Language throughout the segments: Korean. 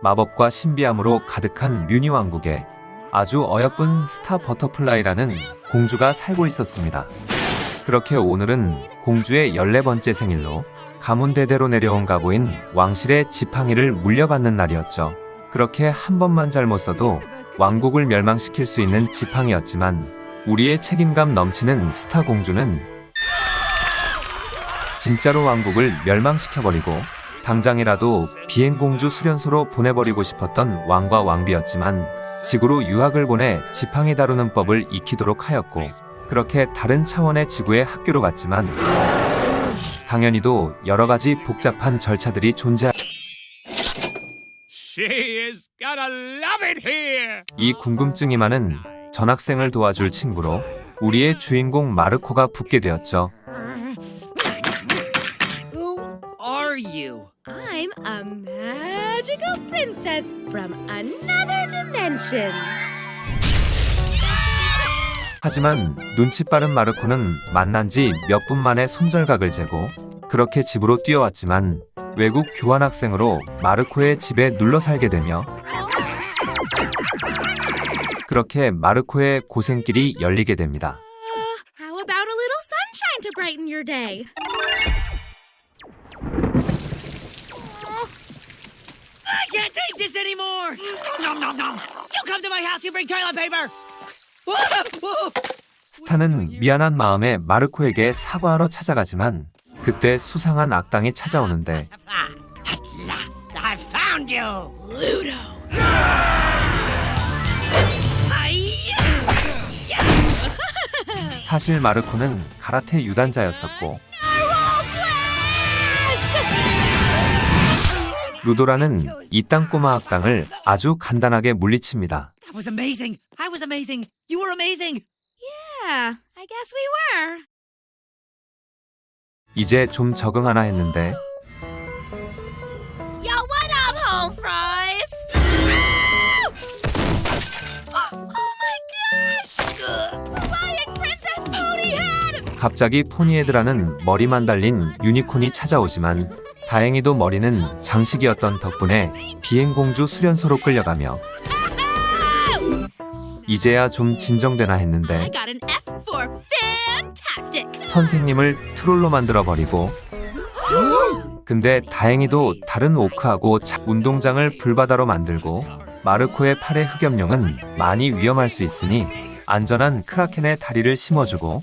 마법과 신비함으로 가득한 뮤니 왕국에 아주 어여쁜 스타 버터플라이라는 공주가 살고 있었습니다. 그렇게 오늘은 공주의 14번째 생일로 가문 대대로 내려온 가보인 왕실의 지팡이를 물려받는 날이었죠. 그렇게 한 번만 잘못 써도 왕국을 멸망시킬 수 있는 지팡이였지만 우리의 책임감 넘치는 스타 공주는 진짜로 왕국을 멸망시켜버리고 당장이라도 비행공주 수련소로 보내버리고 싶었던 왕과 왕비였지만 지구로 유학을 보내 지팡이 다루는 법을 익히도록 하였고 그렇게 다른 차원의 지구에 학교로 갔지만 당연히도 여러가지 복잡한 절차들이 이 궁금증이 많은 전학생을 도와줄 친구로 우리의 주인공 마르코가 붙게 되었죠. I'm a magical princess from another dimension. 하지만 눈치 빠른 마르코는 만난 지 몇 분 만에 손절각을 재고 그렇게 집으로 뛰어왔지만 외국 교환학생으로 마르코의 집에 눌러 살게 되며 그렇게 마르코의 고생길이 열리게 됩니다. How about a little sunshine to brighten your day? I can't take this anymore! Nom nom nom! Don't come to my house, you bring toilet paper! 스타는 미안한 마음에 마르코에게 사과하러 찾아가지만 그때 수상한 악당이 찾아오는데 At last, I found you! Ludo! 사실 마르코는 가라테 유단자였었고 루도라는 이딴 꼬마 악당을 아주 간단하게 물리칩니다. That was amazing! I was amazing! You were amazing! Yeah, I guess we were. 이제 좀 적응하나 했는데 Yo, what up, home fries? Oh my gosh! Flying Princess Ponyhead! 갑자기 포니헤드라는 머리만 달린 유니콘이 찾아오지만 다행히도 머리는 장식이었던 덕분에 비행공주 수련소로 끌려가며 이제야 좀 진정되나 I 했는데 got an F for fantastic. 선생님을 트롤로 만들어버리고 근데 다행히도 다른 오크하고 운동장을 불바다로 만들고 마르코의 팔의 흑염룡은 많이 위험할 수 있으니 안전한 크라켄의 다리를 심어주고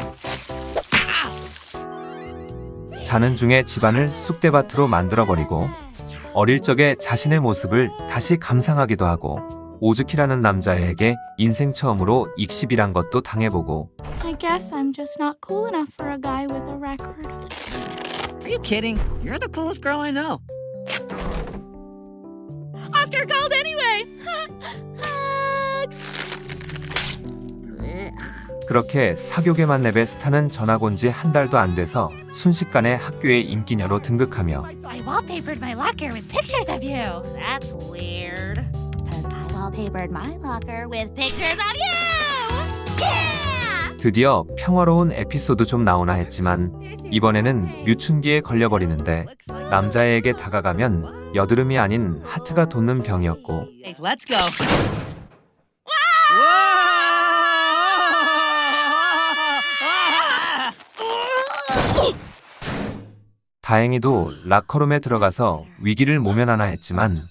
자는 중에 집안을 쑥대밭으로 만들어버리고 어릴 적에 자신의 모습을 다시 감상하기도 하고 오즈키라는 남자에게 인생 처음으로 익십이란 것도 당해보고 I guess I'm just not cool enough for a guy with a record. Are you kidding? You're the coolest girl I know. Oscar called anyway. 그렇게 사교계만 내배 스타는 전학 온 지 한 달도 안 돼서 순식간에 학교의 인기녀로 등극하며 I wallpapered my locker with pictures of you. That's weird. Because I wallpapered my locker with pictures of you. Yeah! 드디어 평화로운 에피소드 좀 나오나 했지만 이번에는 뮤춘기에 걸려버리는데 남자애에게 다가가면 여드름이 아닌 하트가 돋는 병이었고 Hey, let's go. 다행히도 라커룸에 들어가서 위기를 모면하나 했지만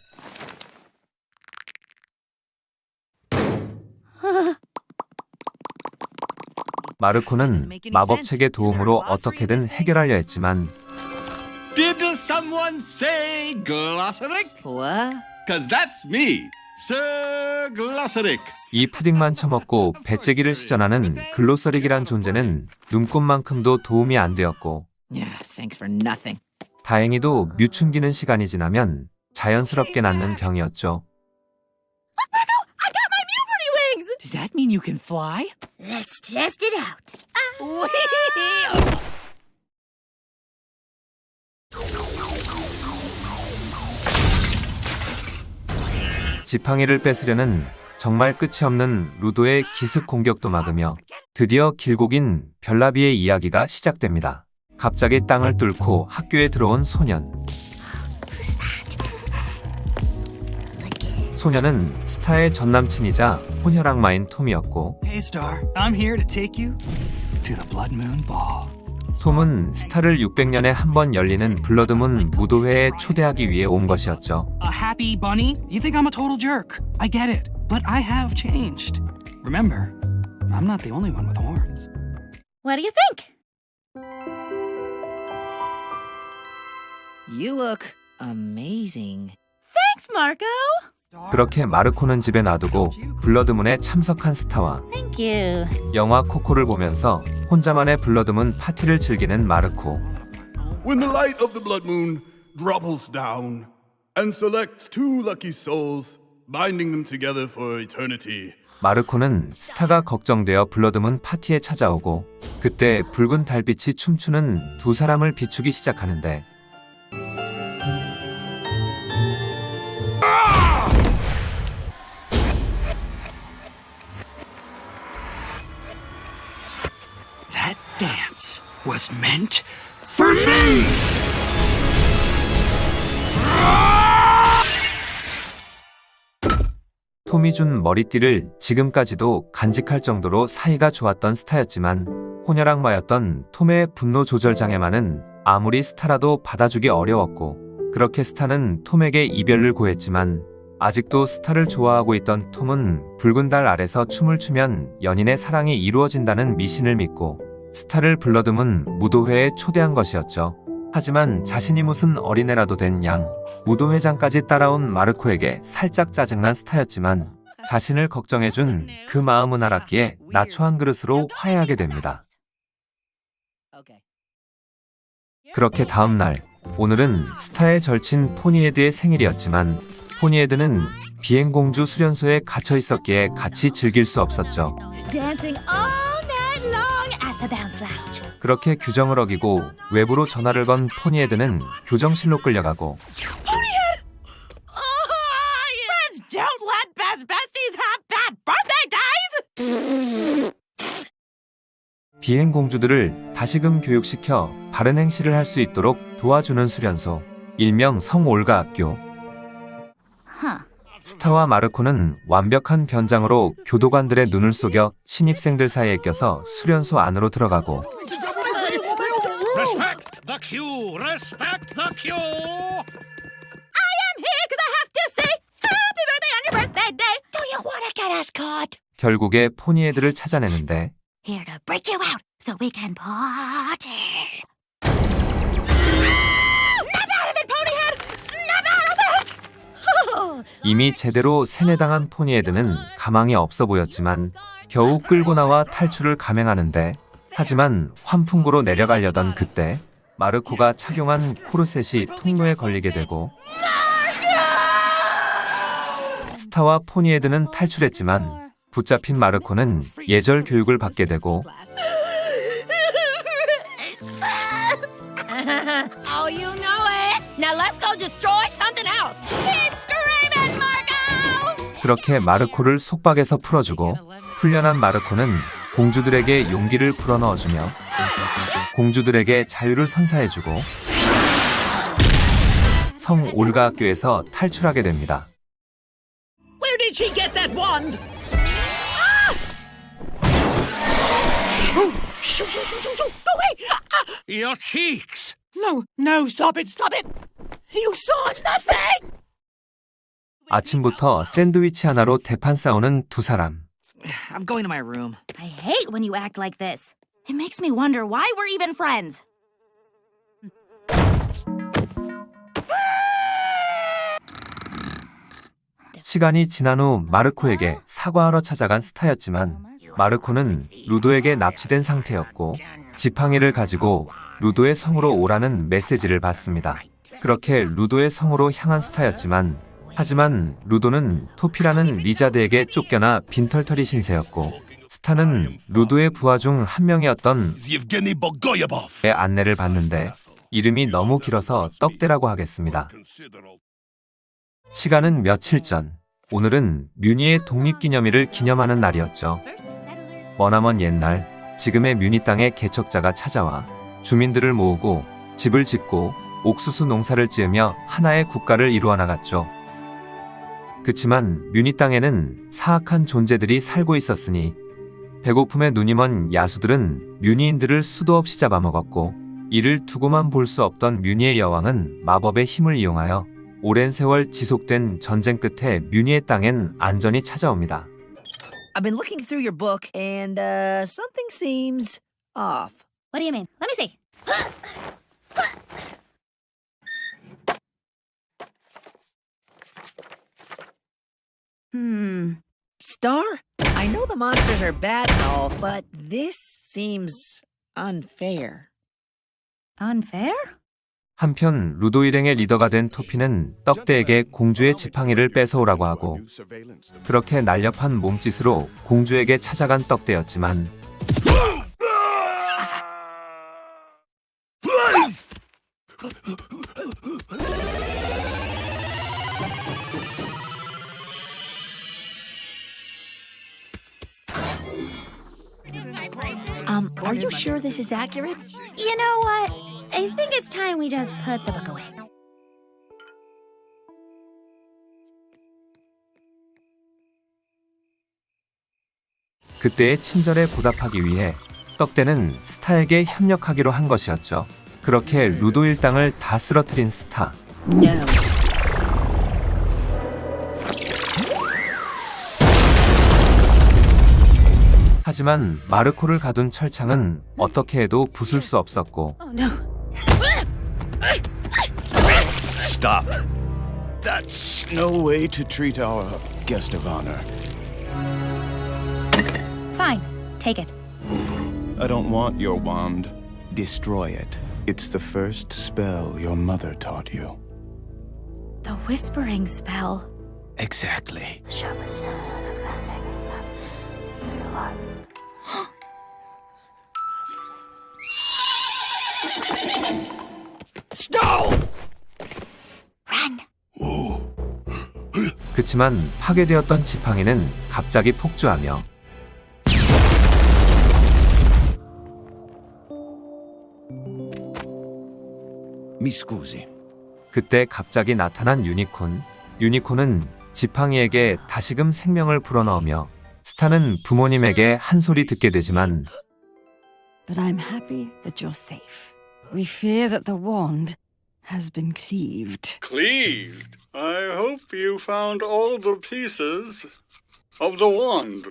마르코는 마법책의 도움으로 어떻게든 해결하려 했지만 Did someone say Glossaric? What? Cause that's me, Sir Glossaric. 이 푸딩만 처먹고 배째기를 시전하는 글로서릭이란 존재는 눈꽃만큼도 도움이 안 되었고 Yeah, thanks for nothing. 다행히도 뮤춘기는 시간이 지나면 자연스럽게 낫는 병이었죠. I got my puberty wings. Does that mean you can fly? Let's test it out. 지팡이를 뺏으려는 정말 끝이 없는 루도의 기습 공격도 막으며 드디어 길고 긴 별나비의 이야기가 시작됩니다. 갑자기 땅을 뚫고 학교에 들어온 소년. Who's that? The 소녀는 스타의 전남친이자 혼혈악마인 톰이었고, Hey, Star. I'm here to take you to the Blood Moon Ball. 톰은 스타를 600년에 한 번 열리는 블러드문 무도회에 초대하기 위해 온 것이었죠. A happy bunny? You think I'm a total jerk. I get it. But I have changed. Remember, I'm not the only one with horns. What do you think? You look amazing. Thanks, Marco. 그렇게 마르코는 집에 놔두고 블러드문에 참석한 스타와 Thank you. 영화 코코를 보면서 혼자만의 블러드문 파티를 즐기는 마르코. When the light of the blood moon drops down and selects two lucky souls, binding them together for eternity. 마르코는 스타가 걱정되어 블러드문 파티에 찾아오고, 그때 붉은 달빛이 춤추는 두 사람을 비추기 시작하는데, That dance was meant for me! 톰이 준 머리띠를 지금까지도 간직할 정도로 사이가 좋았던 스타였지만, 혼혈악마였던 톰의 분노 조절 장애만은 아무리 스타라도 받아주기 어려웠고, 그렇게 스타는 톰에게 이별을 고했지만, 아직도 스타를 좋아하고 있던 톰은 붉은 달 아래서 춤을 추면 연인의 사랑이 이루어진다는 미신을 믿고 스타를 블러드문 무도회에 초대한 것이었죠. 하지만 자신이 무슨 어린애라도 된 양, 무도회장까지 따라온 마르코에게 살짝 짜증난 스타였지만, 자신을 걱정해준 그 마음은 알았기에 나초 한 그릇으로 화해하게 됩니다. Okay. 그렇게 다음 날, 오늘은 스타의 절친 포니에드의 생일이었지만, 포니에드는 비행공주 수련소에 갇혀 있었기에 같이 즐길 수 없었죠. Dancing all night long at the Bounce Lounge. 그렇게 규정을 어기고 외부로 전화를 건 포니에드는 교정실로 끌려가고, Friends don't let best besties have bad birthday days. 비행공주들을 다시금 교육시켜 바른 행실을 할 수 있도록 도와주는 수련소, 일명 성올가 학교. 스타와 마르코는 완벽한 변장으로 교도관들의 눈을 속여 신입생들 사이에 껴서 수련소 안으로 들어가고, Respect the queue! Respect the queue! I'm here because I have to say happy birthday on your birthday day. Do you want to get us caught? 결국에 포니에드를 찾아내는데, Here to break you out so we can party. Snap out of it, Ponyhead! Snap out of it! 이미 제대로 세뇌당한 포니에드는 가망이 없어 보였지만 겨우 끌고 나와 탈출을 감행하는데, 하지만 환풍구로 내려가려던 그때 마르코가 착용한 코르셋이 통로에 걸리게 되고, 스타와 포니에드는 탈출했지만 붙잡힌 마르코는 예절 교육을 받게 되고, Oh, you know it. Now let's go destroy something else. Keep screaming, Marco! 그렇게 마르코를 속박에서 풀어주고, 풀려난 마르코는 공주들에게 용기를 불어넣어주며 공주들에게 자유를 선사해주고 성 올가 학교에서 탈출하게 됩니다. Where did she get that wand? Shoo, shoo, shoo, shoo, shoo. Go away! Your cheeks! No, no, stop it, stop it! You saw nothing! 아침부터 샌드위치 하나로 대판 싸우는 두 사람. I'm going to my room. I hate when you act like this. It makes me wonder why we're even friends. 시간이 지난 후 마르코에게 사과하러 찾아간 스타였지만, 마르코는 루도에게 납치된 상태였고 지팡이를 가지고 루도의 성으로 오라는 메시지를 받습니다. 그렇게 루도의 성으로 향한 스타였지만, 하지만 루도는 토피라는 리자드에게 쫓겨나 빈털터리 신세였고, 스타는 루도의 부하 중 한 명이었던 Yevgeny Bogoyabov. 의 안내를 받는데 이름이 너무 길어서 떡대라고 하겠습니다. 시간은 며칠 전, 오늘은 뮤니의 독립기념일을 기념하는 날이었죠. 머나먼 옛날, 지금의 뮤니 땅의 개척자가 찾아와 주민들을 모으고 집을 짓고 옥수수 농사를 지으며 하나의 국가를 이루어 나갔죠. 그치만 뮤니 땅에는 사악한 존재들이 살고 있었으니 배고픔에 눈이 먼 야수들은 뮤니인들을 수도 없이 잡아먹었고 이를 두고만 볼 수 없던 뮤니의 여왕은 마법의 힘을 이용하여 오랜 세월 지속된 전쟁 끝에 뮤니의 땅엔 안전이 찾아옵니다. I've been looking through your book, and something seems off. What do you mean? Let me see. Star? I know the monsters are bad and all, but this seems unfair. Unfair? 한편 루도 일행의 리더가 된 토피는 떡대에게 공주의 지팡이를 뺏어오라고 하고 그렇게 날렵한 몸짓으로 공주에게 찾아간 떡대였지만 Are you sure this is accurate? You know what? I think it's time we just put the book away. 그때의 친절에 보답하기 위해 떡대는 스타에게 협력하기로 한 것이었죠. 그렇게 루도 일당을 다 쓰러뜨린 스타. No. 하지만 마르코를 가둔 철창은 어떻게 해도 부술 수 없었고 Oh no. Stop. That's no way to treat our guest of honor. Fine. Take it. I don't want your wand. Destroy it. It's the first spell your mother taught you. The whispering spell. Exactly. Stove! 그치만 파괴되었던 지팡이는 갑자기 폭주하며 Mi scusi. 그때 갑자기 나타난 유니콘. 유니콘은 지팡이에게 다시금 생명을 불어넣으며 스타는 부모님에게 한 소리 듣게 되지만 But I'm happy that you're safe. We fear that the wand has been cleaved. Cleaved? I hope you found all the pieces of the wand.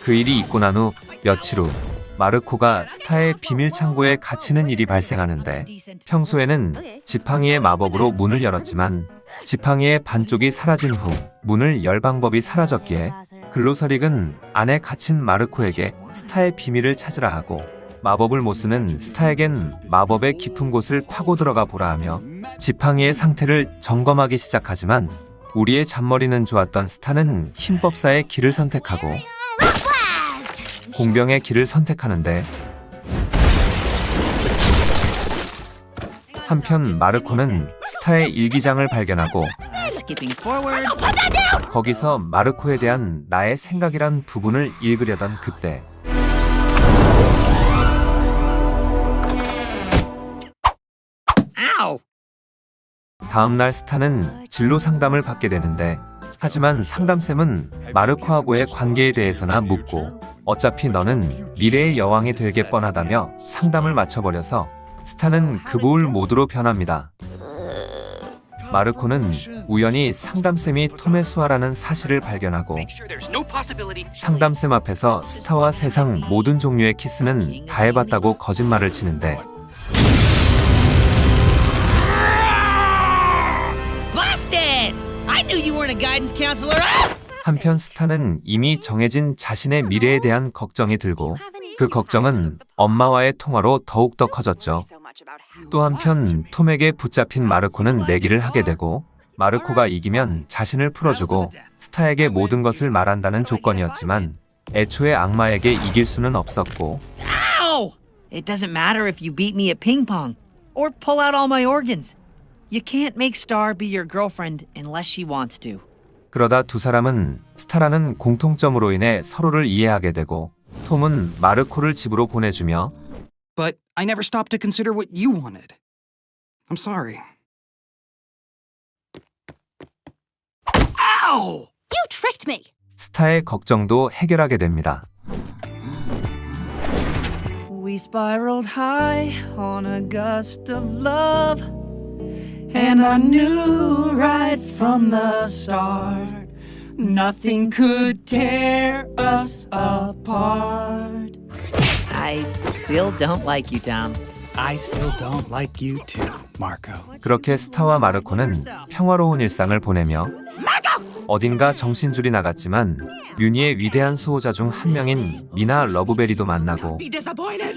그 일이 있고 난 후 며칠 후 마르코가 스타의 비밀 창고에 갇히는 일이 발생하는데 평소에는 지팡이의 마법으로 문을 열었지만 지팡이의 반쪽이 사라진 후 문을 열 방법이 사라졌기에 글로서릭은 안에 갇힌 마르코에게 스타의 비밀을 찾으라 하고 마법을 못 쓰는 스타에겐 마법의 깊은 곳을 파고 들어가 보라 하며 지팡이의 상태를 점검하기 시작하지만 우리의 잔머리는 좋았던 스타는 힘법사의 길을 선택하고 공병의 길을 선택하는데 한편 마르코는 스타의 일기장을 발견하고 Skipping forward. 거기서 마르코에 대한 나의 생각이란 부분을 읽으려던 그때 Ow! 다음날 스타는 진로 상담을 받게 되는데 하지만 상담쌤은 마르코하고의 관계에 대해서나 묻고 어차피 너는 미래의 여왕이 되게 뻔하다며 상담을 마쳐버려서 스타는 그보울 모드로 변합니다. 마르코는 우연히 상담쌤이 톰의 수아라는 사실을 발견하고 상담쌤 앞에서 스타와 세상 모든 종류의 키스는 다 해봤다고 거짓말을 치는데 Busted! I knew you weren't a guidance counselor. 한편 스타는 이미 정해진 자신의 미래에 대한 걱정이 들고 그 걱정은 엄마와의 통화로 더욱더 커졌죠. 또 한편 톰에게 붙잡힌 마르코는 내기를 하게 되고 마르코가 이기면 자신을 풀어주고 스타에게 모든 것을 말한다는 조건이었지만 애초에 악마에게 이길 수는 없었고 Ow! It doesn't matter if you beat me at ping pong or pull out all my organs. You can't make Star be your girlfriend unless she wants to. 그러다 두 사람은 스타라는 공통점으로 인해 서로를 이해하게 되고 톰은 마르코를 집으로 보내주며 But I never stopped to consider what you wanted. I'm sorry. Ow! You tricked me! 스타의 걱정도 해결하게 됩니다. We spiraled high on a gust of love, and I knew right from the start nothing could tear us apart. I still don't like you, Tom. I still don't like you too, Marco. 그렇게 스타와 마르코는 평화로운 일상을 보내며 어딘가 정신줄이 나갔지만 뮤니의 위대한 수호자 중 한 명인 미나 러브베리도 만나고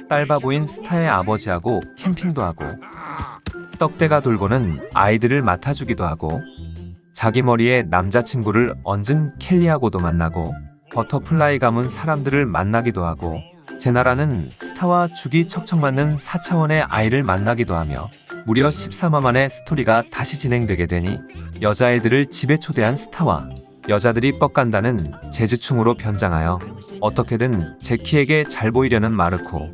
딸바보인 스타의 아버지하고 캠핑도 하고 떡대가 돌고는 아이들을 맡아주기도 하고 자기 머리에 남자친구를 얹은 켈리하고도 만나고 버터플라이 가문 사람들을 만나기도 하고 제나라는 스타와 죽이 척척 맞는 4차원의 아이를 만나기도 하며 무려 13화 만에 스토리가 다시 진행되게 되니 여자애들을 집에 초대한 스타와 여자들이 뻑간다는 재즈충으로 변장하여 어떻게든 제키에게 잘 보이려는 마르코.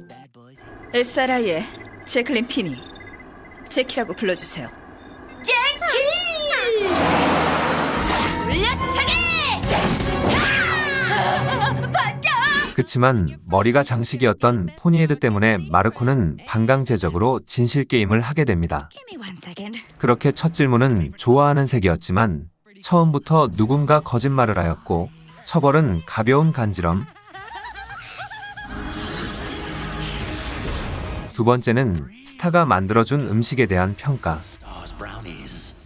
엘사라의 제클린 피니. 제키라고 불러주세요. 제키! 물려차게! 그치만 머리가 장식이었던 포니헤드 때문에 마르코는 반강제적으로 진실 게임을 하게 됩니다. 그렇게 첫 질문은 좋아하는 색이었지만 처음부터 누군가 거짓말을 하였고 처벌은 가벼운 간지럼. 두 번째는 스타가 만들어준 음식에 대한 평가.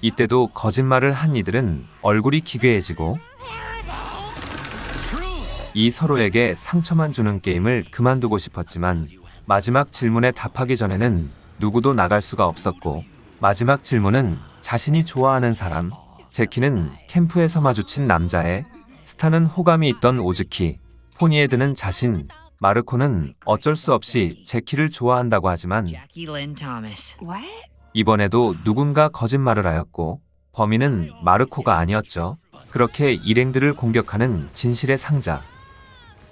이때도 거짓말을 한 이들은 얼굴이 기괴해지고 이 서로에게 상처만 주는 게임을 그만두고 싶었지만 마지막 질문에 답하기 전에는 누구도 나갈 수가 없었고 마지막 질문은 자신이 좋아하는 사람. 제키는 캠프에서 마주친 남자애, 스타는 호감이 있던 오즈키, 포니헤드는 자신, 마르코는 어쩔 수 없이 제키를 좋아한다고 하지만 Jackie Lynn Thomas. What? 이번에도 누군가 거짓말을 하였고 범인은 마르코가 아니었죠. 그렇게 일행들을 공격하는 진실의 상자.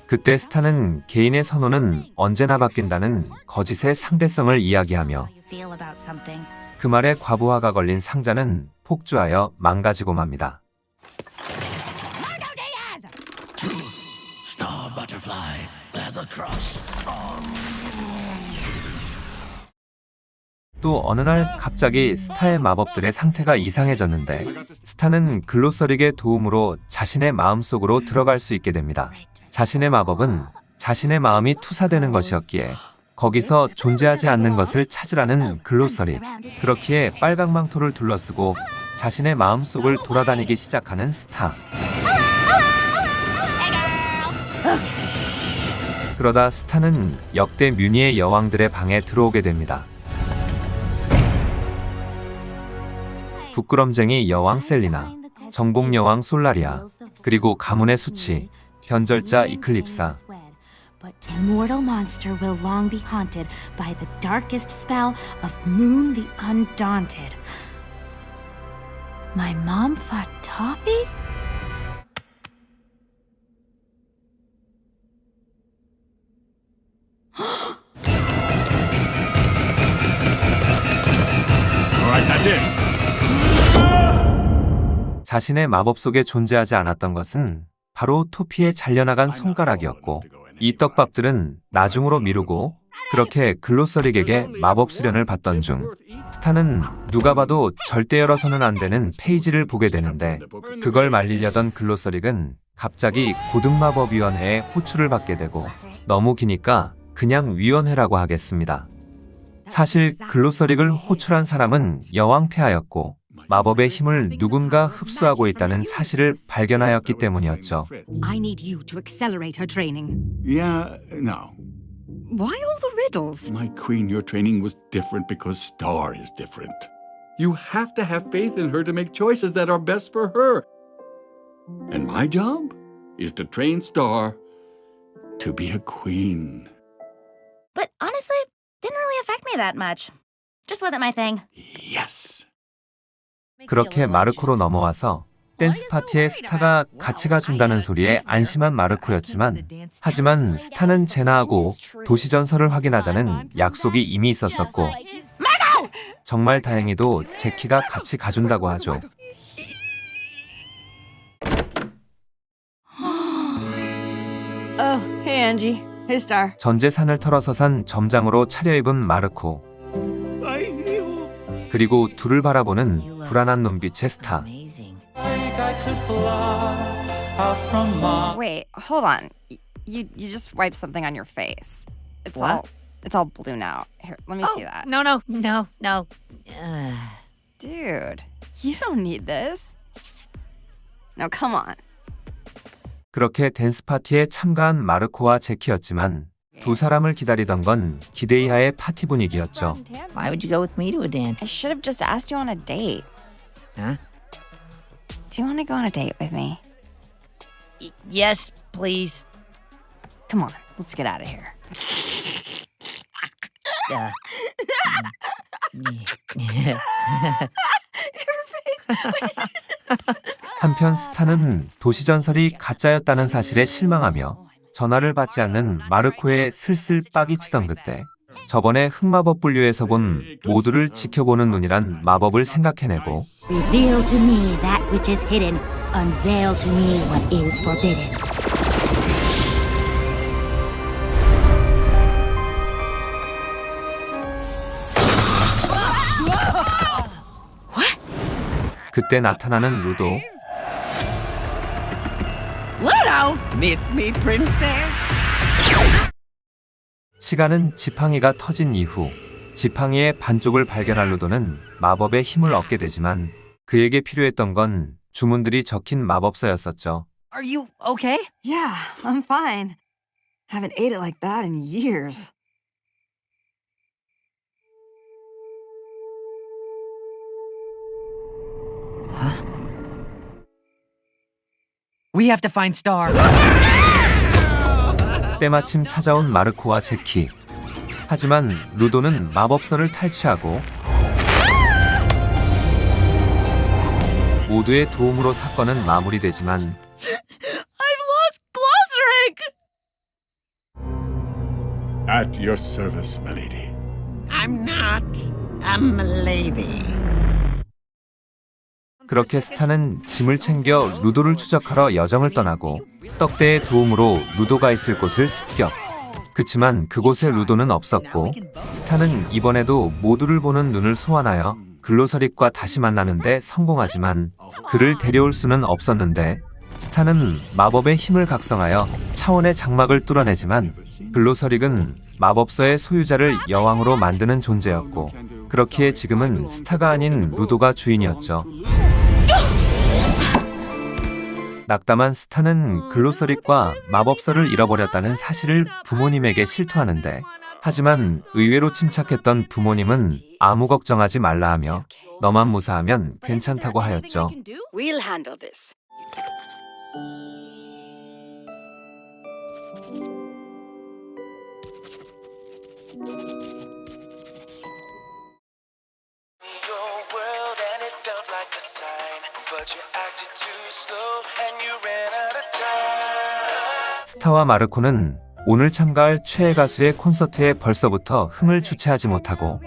그때 스타는 개인의 선호는 언제나 바뀐다는 거짓의 상대성을 이야기하며 You feel about something. 그 말에 과부하가 걸린 상자는 폭주하여 망가지고 맙니다. 또 어느 날 갑자기 스타의 마법들의 상태가 이상해졌는데 스타는 글로서릭의 도움으로 자신의 마음속으로 들어갈 수 있게 됩니다. 자신의 마법은 자신의 마음이 투사되는 것이었기에 거기서 존재하지 않는 것을 찾으라는 글로서릭. 그렇기에 빨강 망토를 둘러쓰고 자신의 마음속을 돌아다니기 시작하는 스타. 그러다 스타는 역대 뮤니의 여왕들의 방에 들어오게 됩니다. 부끄럼쟁이 여왕 셀리나, 정복 여왕 솔라리아, 그리고 가문의 수치, 변절자 이클립사. But immortal monster will long be haunted by the darkest spell of Moon the Undaunted. My mom fought Toffee? 자신의 마법 속에 존재하지 않았던 것은 바로 토피의 잘려나간 손가락이었고 이 떡밥들은 나중으로 미루고 그렇게 글로서릭에게 마법 수련을 받던 중 스타는 누가 봐도 절대 열어서는 안 되는 페이지를 보게 되는데 그걸 말리려던 글로서릭은 갑자기 고등마법위원회에 호출을 받게 되고 너무 기니까 그냥 위원회라고 하겠습니다. 사실 글로서릭을 호출한 사람은 여왕 폐하였고 마법의 힘을 누군가 흡수하고 있다는 사실을 발견하였기 때문이었죠. I need you to accelerate her training. Yeah, no. Why all the riddles? My queen, your training was different because Star is different. You have to have faith in her to make choices that are best for her. And my job is to train Star to be a queen. But honestly, didn't really affect me that much. Just wasn't my thing. Yes. 그렇게 마르코로 넘어와서 댄스 파티에 스타가 같이 가준다는 소리에 안심한 마르코였지만, 하지만 스타는 제나하고 도시 전설을 확인하자는 약속이 이미 있었었고, 정말 다행히도 제키가 같이 가준다고 하죠. Oh, hey, Angie. Hey, Star. 전 재산을 털어서 산 점장으로 차려입은 마르코. 그리고 둘을 바라보는 불안한 눈빛의 스타. Wait, hold on. You just wiped something on your face. What? It's all blue now. Here, let me see that. No. Dude, you don't need this. Now, come on. 그렇게 댄스 파티에 참가한 마르코와 제키였지만 두 사람을 기다리던 건 기대 이하의 파티 분위기였죠. Why would you go with me to a dance? I should have just asked you on a date. Huh? Do you want to go on a date with me? Yes, please. Come on, let's get out of here. 한편 스타는 도시 전설이 가짜였다는 사실에 실망하며 전화를 받지 않는 마르코의 슬슬 빡이 치던 그때 저번에 흑마법 분류에서 본 모두를 지켜보는 눈이란 마법을 생각해내고 Reveal to me that which is hidden. Unveil to me what is forbidden. 그때 나타나는 루도. Miss me, princess? 시간은 지팡이가 터진 이후 지팡이의 반쪽을 발견한 루도는 마법의 힘을 얻게 되지만 그에게 필요했던 건 주문들이 적힌 마법서였었죠. Are you okay? Yeah, I'm fine. Haven't ate it like that in years. We have to find Star. 때마침 찾아온 마르코와 제키. 하지만 루도는 마법서를 탈취하고 모두의 도움으로 사건은 마무리되지만 I've lost Glosric! At your service, milady. I'm not a lady. 그렇게 스타는 짐을 챙겨 루도를 추적하러 여정을 떠나고 떡대의 도움으로 루도가 있을 곳을 습격. 그치만 그곳에 루도는 없었고 스타는 이번에도 모두를 보는 눈을 소환하여 글로서릭과 다시 만나는데 성공하지만 그를 데려올 수는 없었는데 스타는 마법의 힘을 각성하여 차원의 장막을 뚫어내지만 글로서릭은 마법서의 소유자를 여왕으로 만드는 존재였고 그렇기에 지금은 스타가 아닌 루도가 주인이었죠. 낙담한 스타는 글로서릭과 마법서를 잃어버렸다는 사실을 부모님에게 실토하는데 하지만 의외로 침착했던 부모님은 아무 걱정하지 말라 하며 너만 무사하면 괜찮다고 하였죠. We'll handle this. 스타와 마르코는 오늘 참가할 최애 가수의 콘서트에 벌써부터 흥을 주체하지 못하고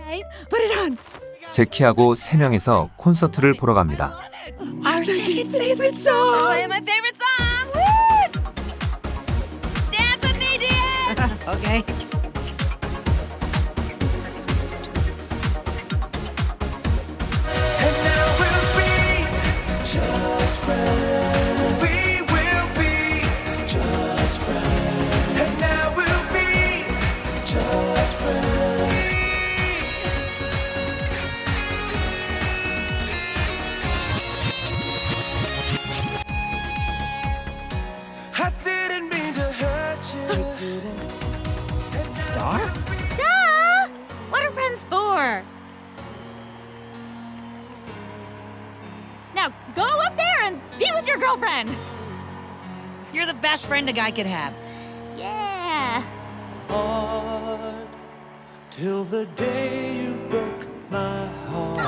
제키하고 세 명이서 콘서트를 보러 갑니다. Our second favorite song! Play my favorite song! Woo! Dance with me, dear! Okay. Star? Duh! What are friends for? Now go up there and be with your girlfriend! You're the best friend a guy could have. Yeah! Till the day you broke my heart.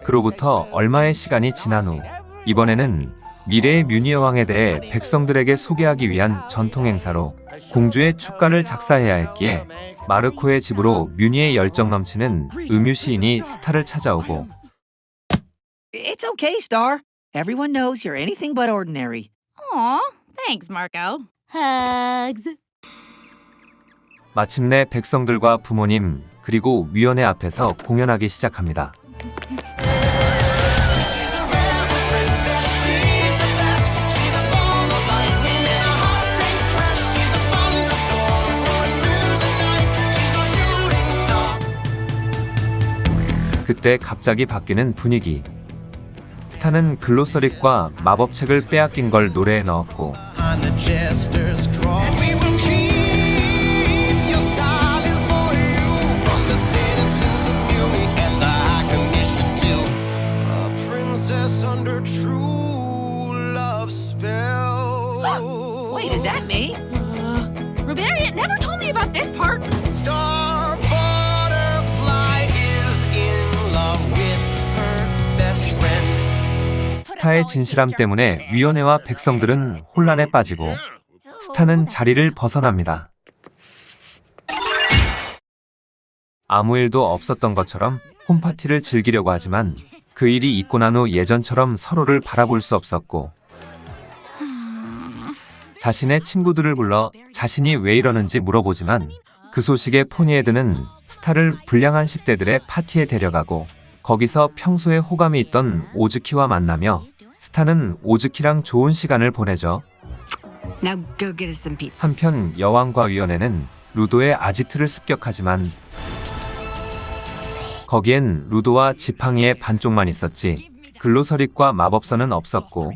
그로부터 얼마의 시간이 지난 후 이번에는 미래의 뮤니 여왕에 대해 백성들에게 소개하기 위한 전통 행사로 공주의 축가를 작사해야 했기에 마르코의 집으로 뮤니의 열정 넘치는 음유 시인이 스타를 찾아오고 It's okay, Star. Everyone knows you're anything but ordinary. Aw, thanks, Marco. Hugs. 마침내 백성들과 부모님 그리고 위원회 앞에서 공연하기 시작합니다. 그때 갑자기 바뀌는 분위기. 스타는 글로서릿과 마법책을 빼앗긴 걸 노래에 넣었고 Wait, is that me? Ruberia never told me about this part. Star Butterfly is in love with her best friend. 스타의 진실함 때문에 위원회와 백성들은 혼란에 빠지고 스타는 자리를 벗어납니다. 아무 일도 없었던 것처럼 홈파티를 즐기려고 하지만 그 일이 있고 난 후 예전처럼 서로를 바라볼 수 없었고 자신의 친구들을 불러 자신이 왜 이러는지 물어보지만 그 소식에 포니에드는 스타를 불량한 10대들의 파티에 데려가고 거기서 평소에 호감이 있던 오즈키와 만나며 스타는 오즈키랑 좋은 시간을 보내죠. Now go get us some pizza. 한편 여왕과 위원회는 루도의 아지트를 습격하지만 거기엔 루도와 지팡이의 반쪽만 있었지 글로서릿과 마법서는 없었고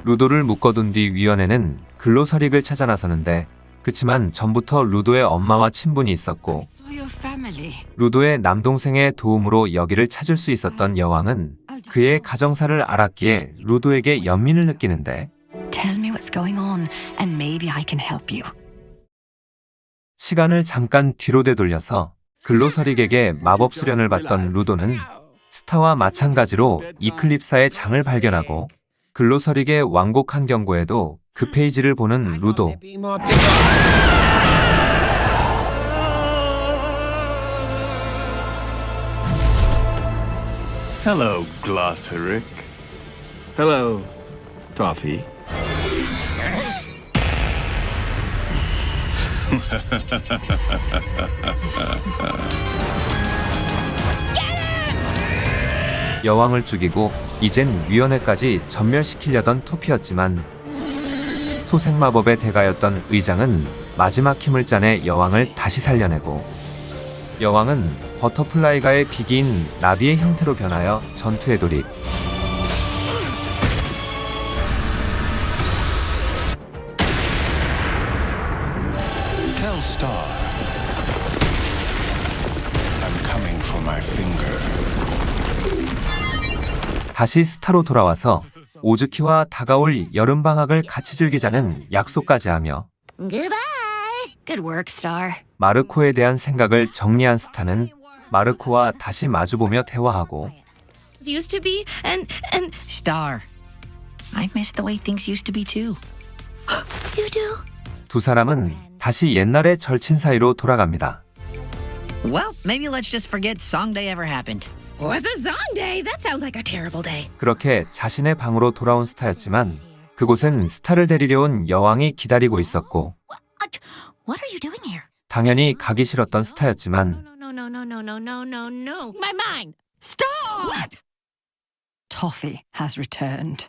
루도를 묶어둔 뒤 위원회는 글로서릭을 찾아 나서는데 그치만 전부터 루도의 엄마와 친분이 있었고 Saw your family. 루도의 남동생의 도움으로 여기를 찾을 수 있었던 여왕은 그의 가정사를 알았기에 루도에게 연민을 느끼는데 Tell me what's going on, and maybe I can help you. 시간을 잠깐 뒤로 되돌려서 글로서릭에게 마법 수련을 받던 루도는 스타와 마찬가지로 이클립사의 장을 발견하고 글로서릭의 완곡한 경고에도 그 페이지를 보는 루도. Hello, Glossaric. Hello, Toffee. 여왕을 죽이고 이젠 위원회까지 전멸시키려던 토피였지만 소생마법의 대가였던 의장은 마지막 힘을 짜내 여왕을 다시 살려내고 여왕은 버터플라이가의 비기인 나비의 형태로 변하여 전투에 돌입. Tell Star I'm coming for my finger. 다시 스타로 돌아와서 오즈키와 다가올 여름방학을 같이 즐기자는 약속까지 하며 Goodbye. Good work, Star. 마르코에 대한 생각을 정리한 스타는 마르코와 다시 마주보며 대화하고 Used to be, and Star. I miss the way things used to be too. you do. 두 사람은 다시 옛날의 절친 사이로 돌아갑니다. Well, maybe let's just forget Song Day ever happened. What's a song day? That sounds like a terrible day. 그렇게 자신의 방으로 돌아온 스타였지만 그곳엔 스타를 데리려 온 여왕이 기다리고 있었고 What are you doing here? 당연히 가기 싫었던 스타였지만 No. My mind. Stop! What? Toffee has returned.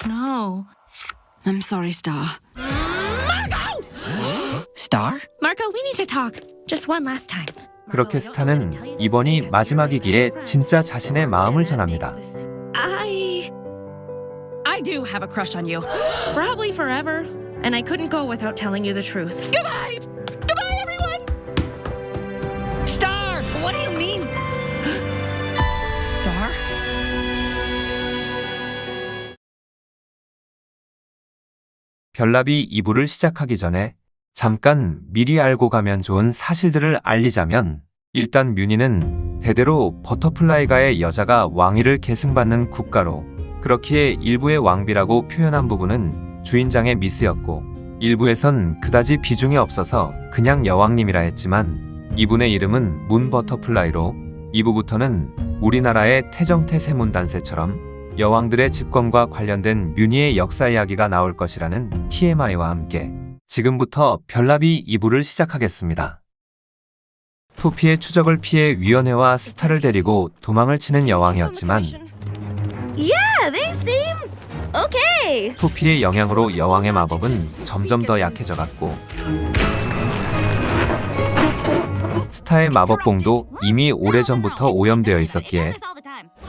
No. I'm sorry, Star. Star? Marco, we need to talk. Just one last time. 그렇게 스타는 이번이 마지막이기에 진짜 자신의 마음을 전합니다. I do have a crush on you. Probably forever. And I couldn't go without telling you the truth. Goodbye! Goodbye, everyone! Star! What do you mean? Star? 별나비 2부를 시작하기 전에 잠깐 미리 알고 가면 좋은 사실들을 알리자면 일단 뮤니는 대대로 버터플라이가의 여자가 왕위를 계승받는 국가로 그렇기에 일부의 왕비라고 표현한 부분은 주인장의 미스였고 일부에선 그다지 비중이 없어서 그냥 여왕님이라 했지만 이분의 이름은 문 버터플라이로 2부부터는 우리나라의 태정태세문단세처럼 여왕들의 집권과 관련된 뮤니의 역사 이야기가 나올 것이라는 TMI와 함께 지금부터 별나비 2부를 시작하겠습니다. 토피의 추적을 피해 위원회와 스타를 데리고 도망을 치는 여왕이었지만 Yeah, they seem okay. 토피의 영향으로 여왕의 마법은 점점 더 약해져갔고 스타의 마법봉도 이미 오래전부터 오염되어 있었기에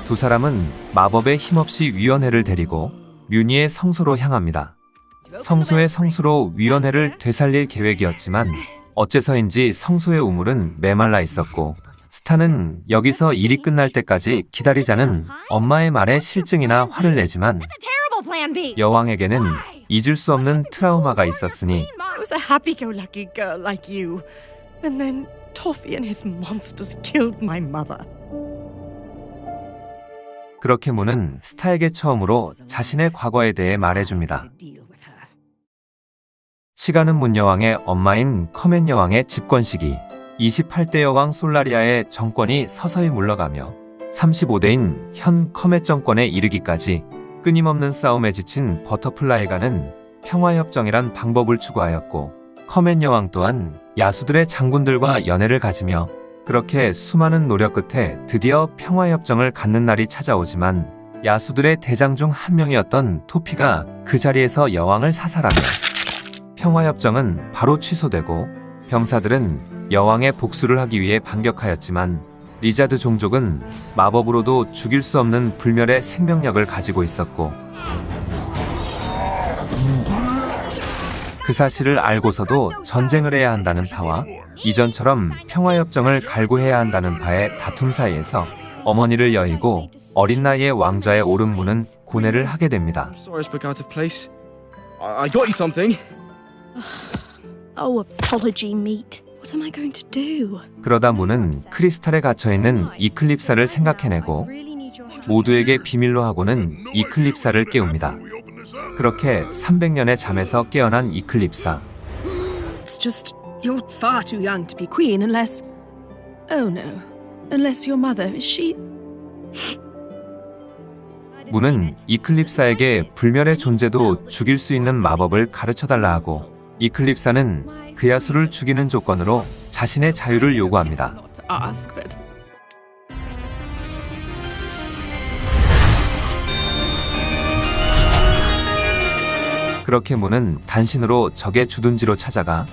두 사람은 마법에 힘없이 위원회를 데리고 뮤니의 성소로 향합니다. 성소의 성수로 위원회를 되살릴 계획이었지만 어째서인지 성소의 우물은 메말라 있었고 스타는 여기서 일이 끝날 때까지 기다리자는 엄마의 말에 실증이나 화를 내지만 여왕에게는 잊을 수 없는 트라우마가 있었으니 I was a happy-go-lucky girl like you. And then Toffee and his monsters killed my mother. 그렇게 문은 스타에게 처음으로 자신의 과거에 대해 말해줍니다. 시간은 문 여왕의 엄마인 커맨 여왕의 집권 시기 28대 여왕 솔라리아의 정권이 서서히 물러가며 35대인 현 커맨 정권에 이르기까지 끊임없는 싸움에 지친 버터플라이가는 평화협정이란 방법을 추구하였고 커맨 여왕 또한 야수들의 장군들과 연애를 가지며 그렇게 수많은 노력 끝에 드디어 평화협정을 갖는 날이 찾아오지만 야수들의 대장 중 한 명이었던 토피가 그 자리에서 여왕을 사살하며 평화협정은 바로 취소되고 병사들은 여왕의 복수를 하기 위해 반격하였지만 리자드 종족은 마법으로도 죽일 수 없는 불멸의 생명력을 가지고 있었고 그 사실을 알고서도 전쟁을 해야 한다는 파와 이전처럼 평화협정을 갈구해야 한다는 파의 다툼 사이에서 어머니를 여의고 어린 나이에 왕좌에 오른 문은 고뇌를 하게 됩니다. Sorry I spoke out of place. I got you something. Oh, apology, meat. What am I going to do? 그러다 문은 크리스탈에 갇혀있는 이클립사를 생각해내고 모두에게 비밀로 하고는 이클립사를 깨웁니다. 그렇게 300년의 잠에서 깨어난 이클립사. It's just you're far too young to be queen unless... Oh no. Unless your mother, is she... 문은 이클립사에게 불멸의 존재도 죽일 수 있는 마법을 가르쳐달라 하고 이클립사는 그 야수를 죽이는 조건으로 자신의 자유를 요구합니다. ask, but... 그렇게 문은 단신으로 적의 주둔지로 찾아가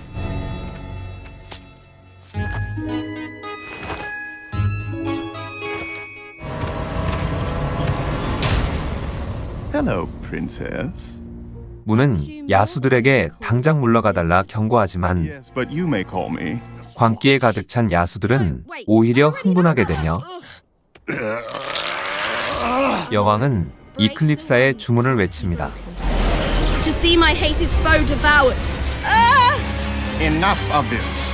Hello, princess. 문은 야수들에게 당장 물러가달라 경고하지만 Yes, but you may call me. 광기에 가득 찬 야수들은 오히려 흥분하게 되며 여왕은 이클립사의 주문을 외칩니다. To see my hated foe devoured. Enough of this.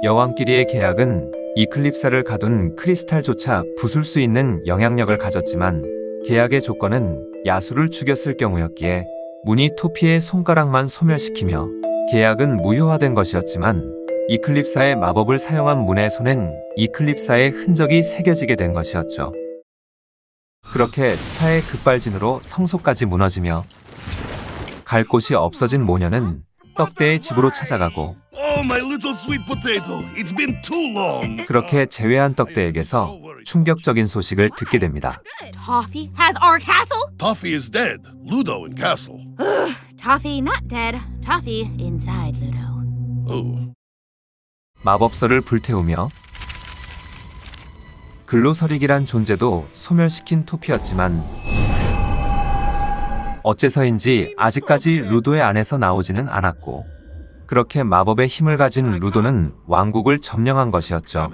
여왕끼리의 계약은 이클립사를 가둔 크리스탈조차 부술 수 있는 영향력을 가졌지만 계약의 조건은 야수를 죽였을 경우였기에 문이 토피의 손가락만 소멸시키며 계약은 무효화된 것이었지만 이클립사의 마법을 사용한 문의 손엔 이클립사의 흔적이 새겨지게 된 것이었죠. 그렇게 스타의 급발진으로 성소까지 무너지며 갈 곳이 없어진 모녀는 떡대의 집으로 찾아가고 Oh, my little sweet potato. It's been too long. 그렇게 재회한 떡대에게서 충격적인 소식을 듣게 됩니다. Toffee has our castle? Toffee is dead. Ludo in castle. Toffee not dead. Toffee inside Ludo. Oh. 마법서를 불태우며 글로서릭이란 존재도 소멸시킨 토피였지만 어째서인지 아직까지 루도의 안에서 나오지는 않았고, 그렇게 마법의 힘을 가진 루도는 왕국을 점령한 것이었죠.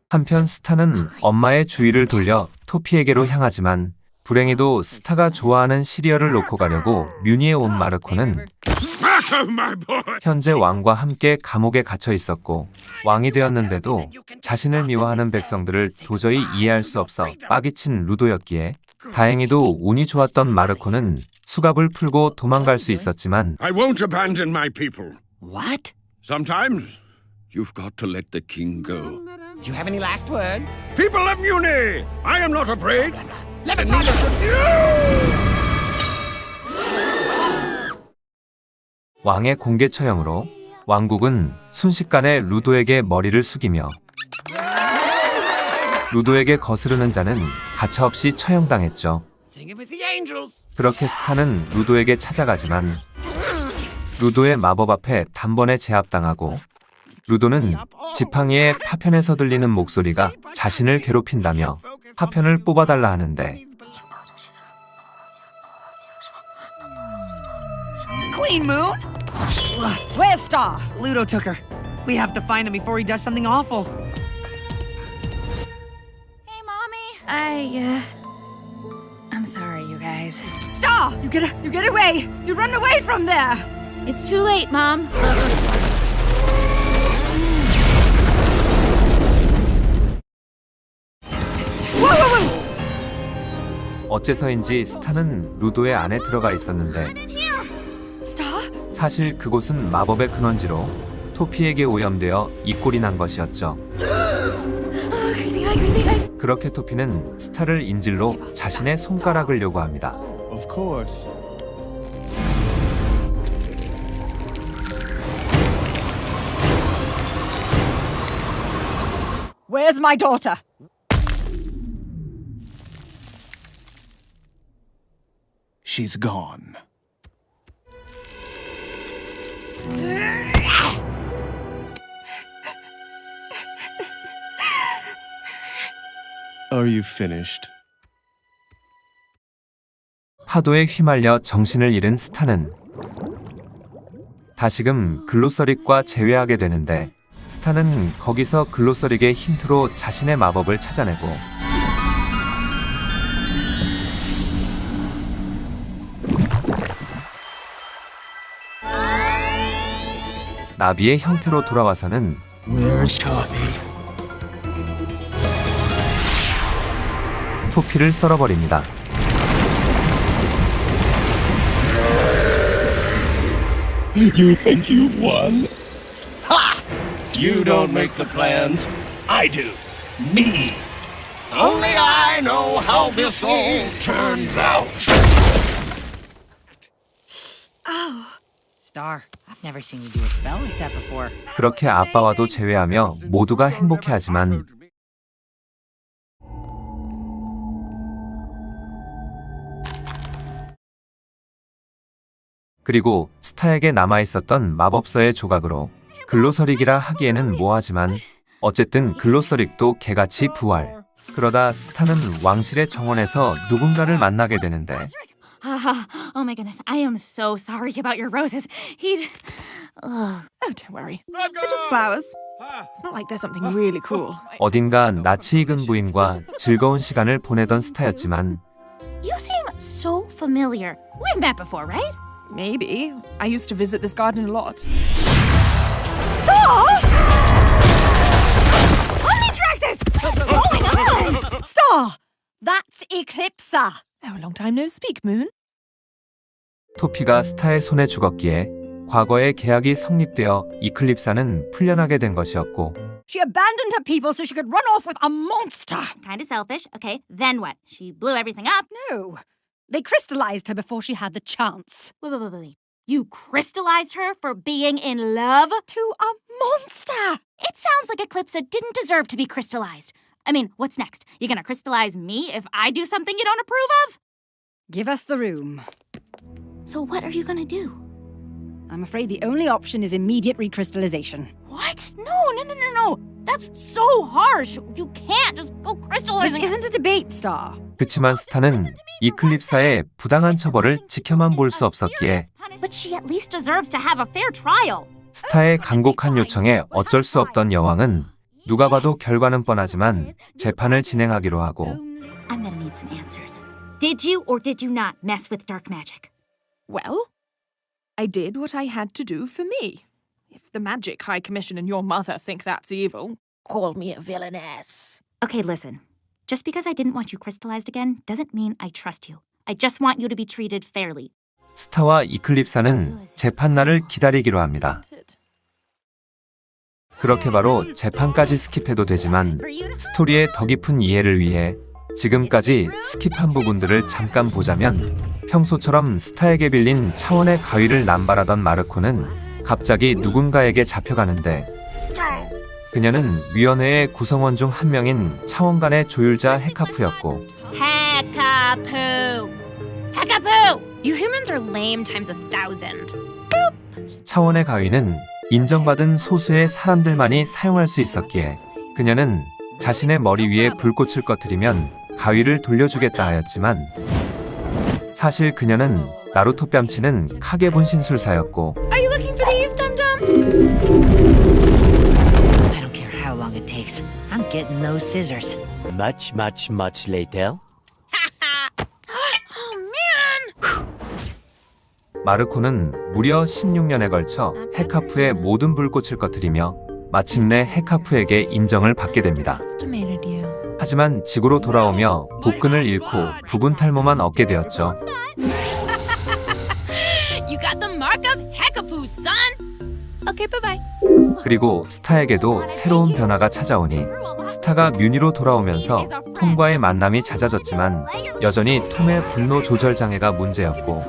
한편 스타는 엄마의 주의를 돌려 토피에게로 향하지만 불행히도 스타가 좋아하는 시리얼을 놓고 가려고 뮤니에 온 마르코는 현재 왕과 함께 감옥에 갇혀 있었고, 왕이 되었는데도 자신을 미워하는 백성들을 도저히 이해할 수 없어 빠기친 루도였기에 다행히도 운이 좋았던 마르코는 수갑을 풀고 도망갈 수 있었지만 I won't abandon my people. What? Sometimes you've got to let the king go. Do you have any last words? People of Muni, I am not afraid. And neither should you. 왕의 공개 처형으로 왕국은 순식간에 루도에게 머리를 숙이며 루도에게 거스르는 자는 가차없이 처형당했죠. Sing it with the angels. 그렇게 스타는 루도에게 찾아가지만 루도의 마법 앞에 단번에 제압당하고 루도는 지팡이의 파편에서 들리는 목소리가 자신을 괴롭힌다며 파편을 뽑아달라 하는데 Queen Moon? Where's Star? Ludo took her. We have to find him before he does something awful. Hey, Mommy. I'm sorry, you guys. Star! You get away! You run away from there! It's too late, Mom. 어째서인지 스타는 루도의 안에 들어가 있었는데 Star? 사실 그곳은 마법의 근원지로 토피에게 오염되어 이 꼴이 난 것이었죠. 그렇게 토피는 스타를 인질로 자신의 손가락을 요구합니다. Of course. Where's my daughter? She's gone. Are you finished? 파도에 휘말려 정신을 잃은 스타는 다시금 글로서릭과 재회하게 되는데 스타는 거기서 글로서릭의 힌트로 자신의 마법을 찾아내고 나비의 형태로 돌아와서는 토피를 썰어버립니다. You think you've won? Ha! You don't make the plans. I do. Me. Only I know how this all turns out. Star, I've never seen you do a spell like that before. 그렇게 아빠와도 재회하며 모두가 행복해하지만 그리고 스타에게 남아있었던 마법서의 조각으로 글로서릭이라 하기에는 뭐하지만 어쨌든 글로서릭도 개같이 부활. 그러다 스타는 왕실의 정원에서 누군가를 만나게 되는데 Oh my goodness, I am so sorry about your roses. Oh, don't worry. They're just flowers. It's not like there's something really cool. 어딘가 낯이 익은 부인과 즐거운 시간을 보내던 스타였지만 You seem so familiar. We've met before, right? Maybe. I used to visit this garden a lot. Star! Omnitraxis! What's going on? Star! That's Eclipsa. Oh, a long time no speak, Moon. 토피가 스타의 손에 죽었기에 과거의 계약이 성립되어 이클립사는 풀려나게 된 것이었고 She abandoned her people so she could run off with a monster. Kind of selfish. Okay, then what? She blew everything up? No. They crystallized her before she had the chance. Wait. You crystallized her for being in love? To a monster. It sounds like Eclipsa didn't deserve to be crystallized. I mean, what's next? You gonna crystallize me if I do something you don't approve of? Give us the room. So what are you gonna do? I'm afraid the only option is immediate recrystallization. What? No. That's so harsh. You can't just go crystallizing. This isn't a debate, Star. 그치만 스타는 이클립사의 부당한 처벌을 지켜만 볼 수 없었기에 But she at least deserves to have a fair trial. 스타의 간곡한 요청에 어쩔 수 없던 여왕은 누가 봐도 결과는 뻔하지만 재판을 진행하기로 하고 I'm gonna need some answers. Did you or did you not mess with dark magic? Well, I did what I had to do for me. If the Magic High Commission and your mother think that's evil, call me a villainess. Okay, listen. Just because I didn't want you crystallized again doesn't mean I trust you. I just want you to be treated fairly. 스타와 이클립사는 재판날을 기다리기로 합니다. 그렇게 바로 재판까지 스킵해도 되지만 스토리의 더 깊은 이해를 위해 지금까지 스킵한 부분들을 잠깐 보자면 평소처럼 스타에게 빌린 차원의 가위를 남발하던 마르코는 갑자기 누군가에게 잡혀가는데 그녀는 위원회의 구성원 중 한 명인 차원간의 조율자 헤카프였고 Hekapu! Hekapu! You humans are lame times 1,000. 차원의 가위는 인정받은 소수의 사람들만이 사용할 수 있었기에 그녀는 자신의 머리 위에 불꽃을 꺼뜨리면 가위를 돌려주겠다 하였지만 사실 그녀는 나루토 뺨치는 카게 분신술사였고 Are you looking for these, Dum-Dum? I don't care how long it takes. I'm getting those scissors. Much later. Oh, man! 마르코는 무려 16년에 걸쳐 헤카프의 모든 불꽃을 꺼뜨리며 마침내 헤카프에게 인정을 받게 됩니다. 하지만 지구로 돌아오며 복근을 잃고 부분 탈모만 얻게 되었죠. You got the mark of Hekapu, son! Okay, bye-bye. 그리고 스타에게도 새로운 변화가 찾아오니 스타가 뮤니로 돌아오면서 톰과의 만남이 잦아졌지만 여전히 톰의 분노 조절 장애가 문제였고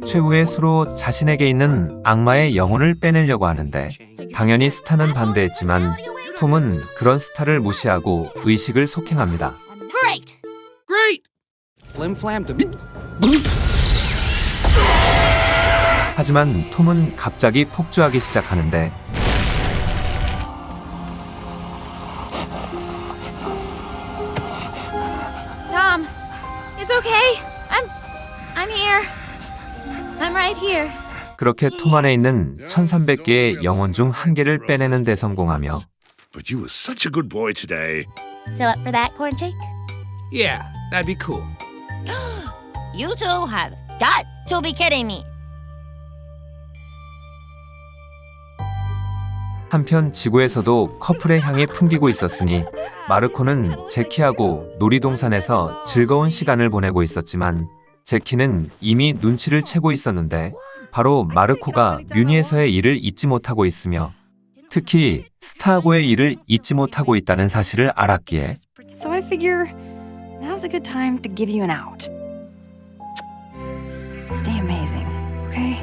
최후의 수로 자신에게 있는 악마의 영혼을 빼내려고 하는데 당연히 스타는 반대했지만 톰은 그런 스타를 무시하고 의식을 속행합니다. Great! Great! Flim flam. 하지만 톰은 갑자기 폭주하기 시작하는데 Tom, it's okay. I'm here. I'm right here. 그렇게 톰 안에 있는 1300개의 영혼 중 한 개를 빼내는 데 성공하며 But you were such a good boy today. Still up for that, corn shake? Yeah, that'd be cool. You two have got to be kidding me. 한편 지구에서도 커플의 향이 풍기고 있었으니 마르코는 제키하고 놀이동산에서 즐거운 시간을 보내고 있었지만 제키는 이미 눈치를 채고 있었는데 바로 마르코가 뮤니에서의 일을 잊지 못하고 있으며 특히 스타하고의 일을 잊지 못하고 있다는 사실을 알았기에 So I figure now's a good time to give you an out. Stay amazing, okay?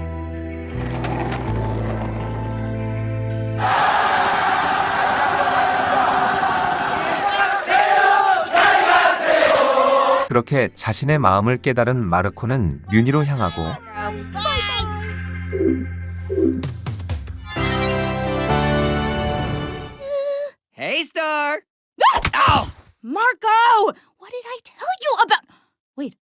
그렇게 자신의 마음을 깨달은 마르코는 뮤니로 향하고 Hey, Star! Ow! Marco! What did I tell you about? Wait,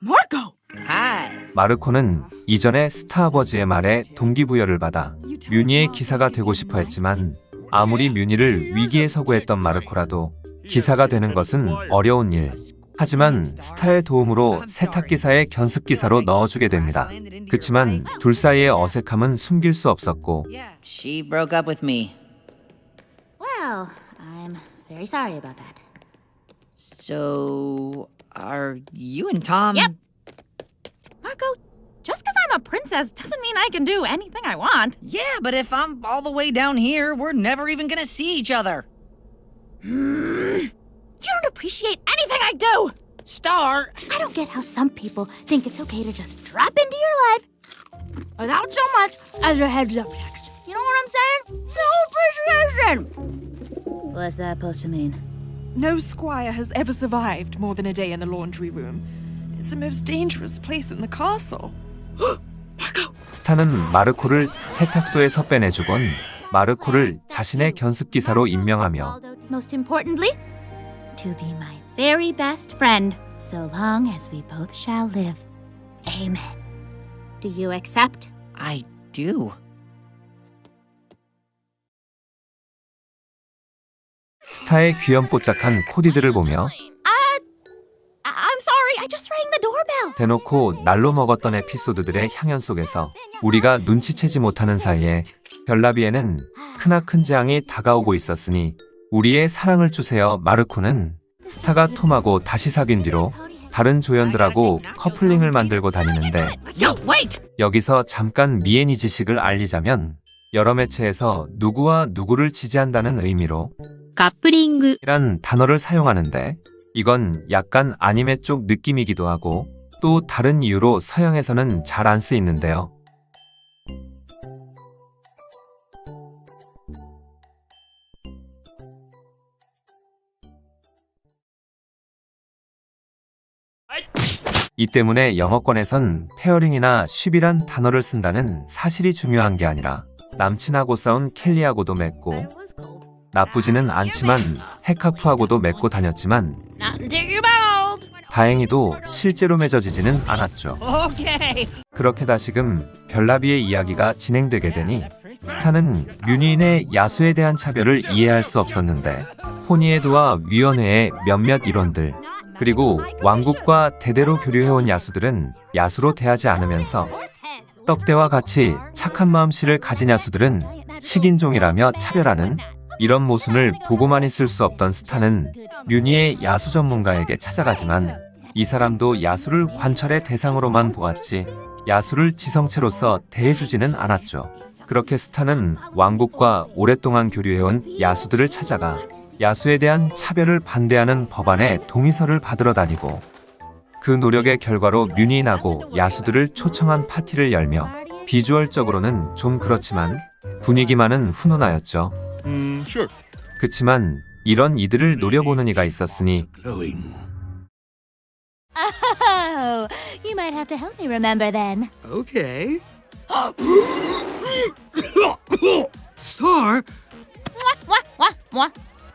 Marco! Hi. 마르코는 이전에 스타 아버지의 말에 동기부여를 받아 뮤니의 기사가 되고 싶어 했지만 아무리 뮤니를 위기에 서구했던 마르코라도 기사가 되는 것은 어려운 일. 하지만 스타의 도움으로 세탁기사의 견습기사로 넣어주게 됩니다. 그치만 둘 사이의 어색함은 숨길 수 없었고 She broke up with me. Well, I'm very sorry about that. So, are you and Tom... Yep. Marco, just because I'm a princess doesn't mean I can do anything I want. Yeah, but if I'm all the way down here, we're never even gonna see each other. You don't appreciate anything I do! Star! I don't get how some people think it's okay to just drop into your life without so much as a heads up text. You know what I'm saying? No appreciation! What's that supposed to mean? No squire has ever survived more than a day in the laundry room. It's the most dangerous place in the castle. 스타는 마르코를 세탁소에서 빼내주곤 마르코를 자신의 견습기사로 임명하며 Most importantly, to be my very best friend, so long as we both shall live. Amen. Do you accept? I do. 스타의 귀염뽀짝한 코디들을 보며 I'm sorry, I just rang the doorbell. 대놓고 날로 먹었던 에피소드들의 향연 속에서 우리가 눈치채지 못하는 사이에 별나비에는 크나큰 재앙이 다가오고 있었으니 우리의 사랑을 주세요. 마르코는 스타가 톰하고 다시 사귄 뒤로 다른 조연들하고 커플링을 만들고 다니는데 여기서 잠깐 미애니 지식을 알리자면 여러 매체에서 누구와 누구를 지지한다는 의미로 커플링이란 단어를 사용하는데 이건 약간 아니메 쪽 느낌이기도 하고 또 다른 이유로 서양에서는 잘 안 쓰이는데요. 이 때문에 영어권에선 페어링이나 쉽이란 단어를 쓴다는 사실이 중요한 게 아니라 남친하고 싸운 켈리하고도 맺고 나쁘지는 않지만 헤카프하고도 맺고 다녔지만 다행히도 실제로 맺어지지는 않았죠. 그렇게 다시금 별나비의 이야기가 진행되게 되니 스타는 뮤니인의 야수에 대한 차별을 이해할 수 없었는데 포니에드와 위원회의 몇몇 일원들 그리고 왕국과 대대로 교류해온 야수들은 야수로 대하지 않으면서 떡대와 같이 착한 마음씨를 가진 야수들은 식인종이라며 차별하는 이런 모순을 보고만 있을 수 없던 스타는 뮤니의 야수 전문가에게 찾아가지만 이 사람도 야수를 관찰의 대상으로만 보았지 야수를 지성체로서 대해주지는 않았죠. 그렇게 스타는 왕국과 오랫동안 교류해온 야수들을 찾아가 야수에 대한 차별을 반대하는 법안의 동의서를 받으러 다니고 그 노력의 결과로 뮤니인하고 야수들을 초청한 파티를 열며 비주얼적으로는 좀 그렇지만 분위기만은 훈훈하였죠. Sure. 그치만 이런 이들을 노려보는 이가 있었으니 Oh, you might have to help me remember then. Okay. Star,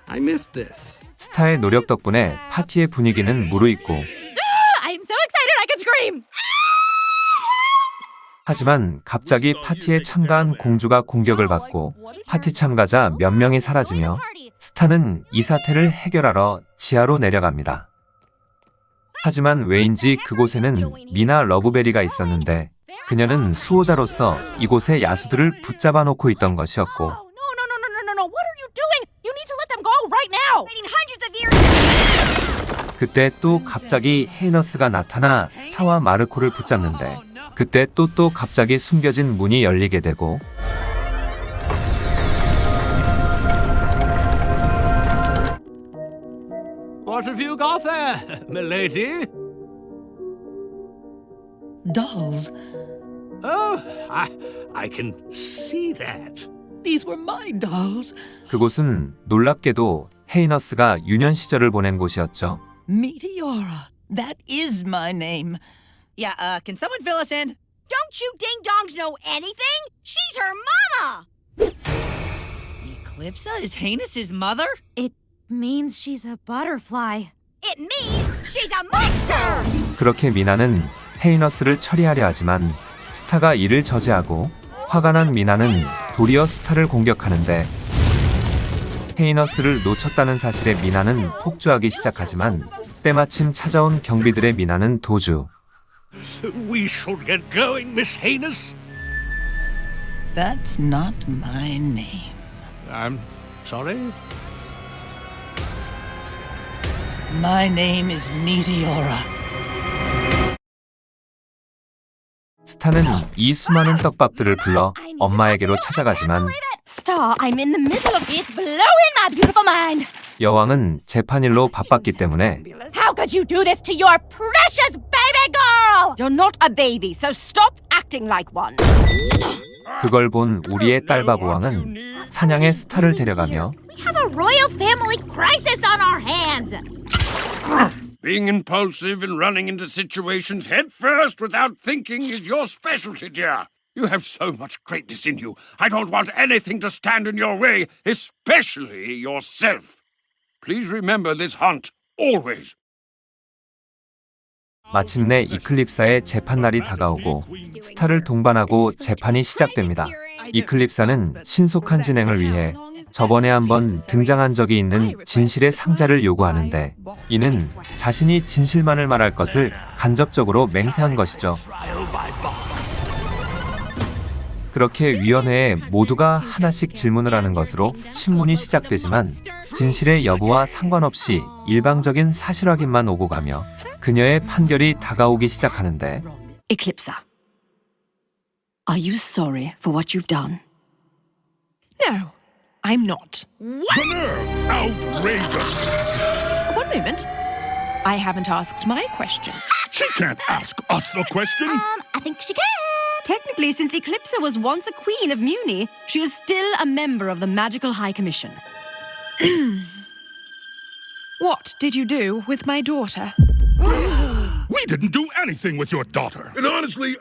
I missed this. 스타의 노력 덕분에 파티의 분위기는 무르익고 I'm so excited I could scream! 하지만 갑자기 파티에 참가한 공주가 공격을 받고 파티 참가자 몇 명이 사라지며 스타는 이 사태를 해결하러 지하로 내려갑니다. 하지만 왜인지 그곳에는 미나 러브베리가 있었는데 그녀는 수호자로서 이곳의 야수들을 붙잡아 놓고 있던 것이었고 No, what are you doing? You need to let them go right now! Waiting hundreds of years! 그때 또 갑자기 헤이너스가 나타나 스타와 마르코를 붙잡는데 그때 또 갑자기 숨겨진 문이 열리게 되고 What have you got there, milady? Dolls. Oh, I can see that. These were my dolls. 그곳은 놀랍게도 헤이너스가 유년 시절을 보낸 곳이었죠. Meteora. That is my name. Yeah, can someone fill us in? Don't you ding-dongs know anything? She's her mama! Eclipsa is Heinous' mother? It means she's a butterfly. It means she's a monster! 그렇게 미나는 헤이너스를 처리하려 하지만 스타가 이를 저지하고 화가 난 미나는 도리어 스타를 공격하는데 헤이너스를 놓쳤다는 사실에 미나는 폭주하기 시작하지만 때마침 찾아온 경비들의 미나는 도주 We should get going, Miss Heinous. That's not my name. I'm sorry? My name is Meteora. 스타는 이 수많은 떡밥들을 불러 엄마에게로 찾아가지만 Star, I'm in the middle of it. It's blowing my beautiful mind. 여왕은 재판일로 바빴기 때문에 How could you do this to your precious baby girl? You're not a baby, so stop acting like one. 그걸 본 우리의 딸바보 왕은 사냥에 스타를 데려가며 We have a royal family crisis on our hands! Being impulsive and running into situations head first without thinking is your specialty, dear. You have so much greatness in you. I don't want anything to stand in your way, especially yourself. Please remember this, Hunt, always. 마침내 이클립사의 재판날이 다가오고 스타를 동반하고 재판이 시작됩니다. 이클립사는 신속한 진행을 위해 저번에 한번 등장한 적이 있는 진실의 상자를 요구하는데 이는 자신이 진실만을 말할 것을 간접적으로 맹세한 것이죠. 그렇게 위원회에 모두가 하나씩 질문을 하는 것으로 신문이 시작되지만 진실의 여부와 상관없이 일방적인 사실 확인만 오고 가며 그녀의 판결이 다가오기 시작하는데 Eclipsa, are you sorry for what you've done? No, I'm not. Outrageous! One moment. I haven't asked my question. She can't ask us a question. I think she can. Technically, since Eclipsa was once a queen of Muni, she is still a member of the Magical High Commission. What did you do with my daughter? We didn't do anything with your daughter. And honestly,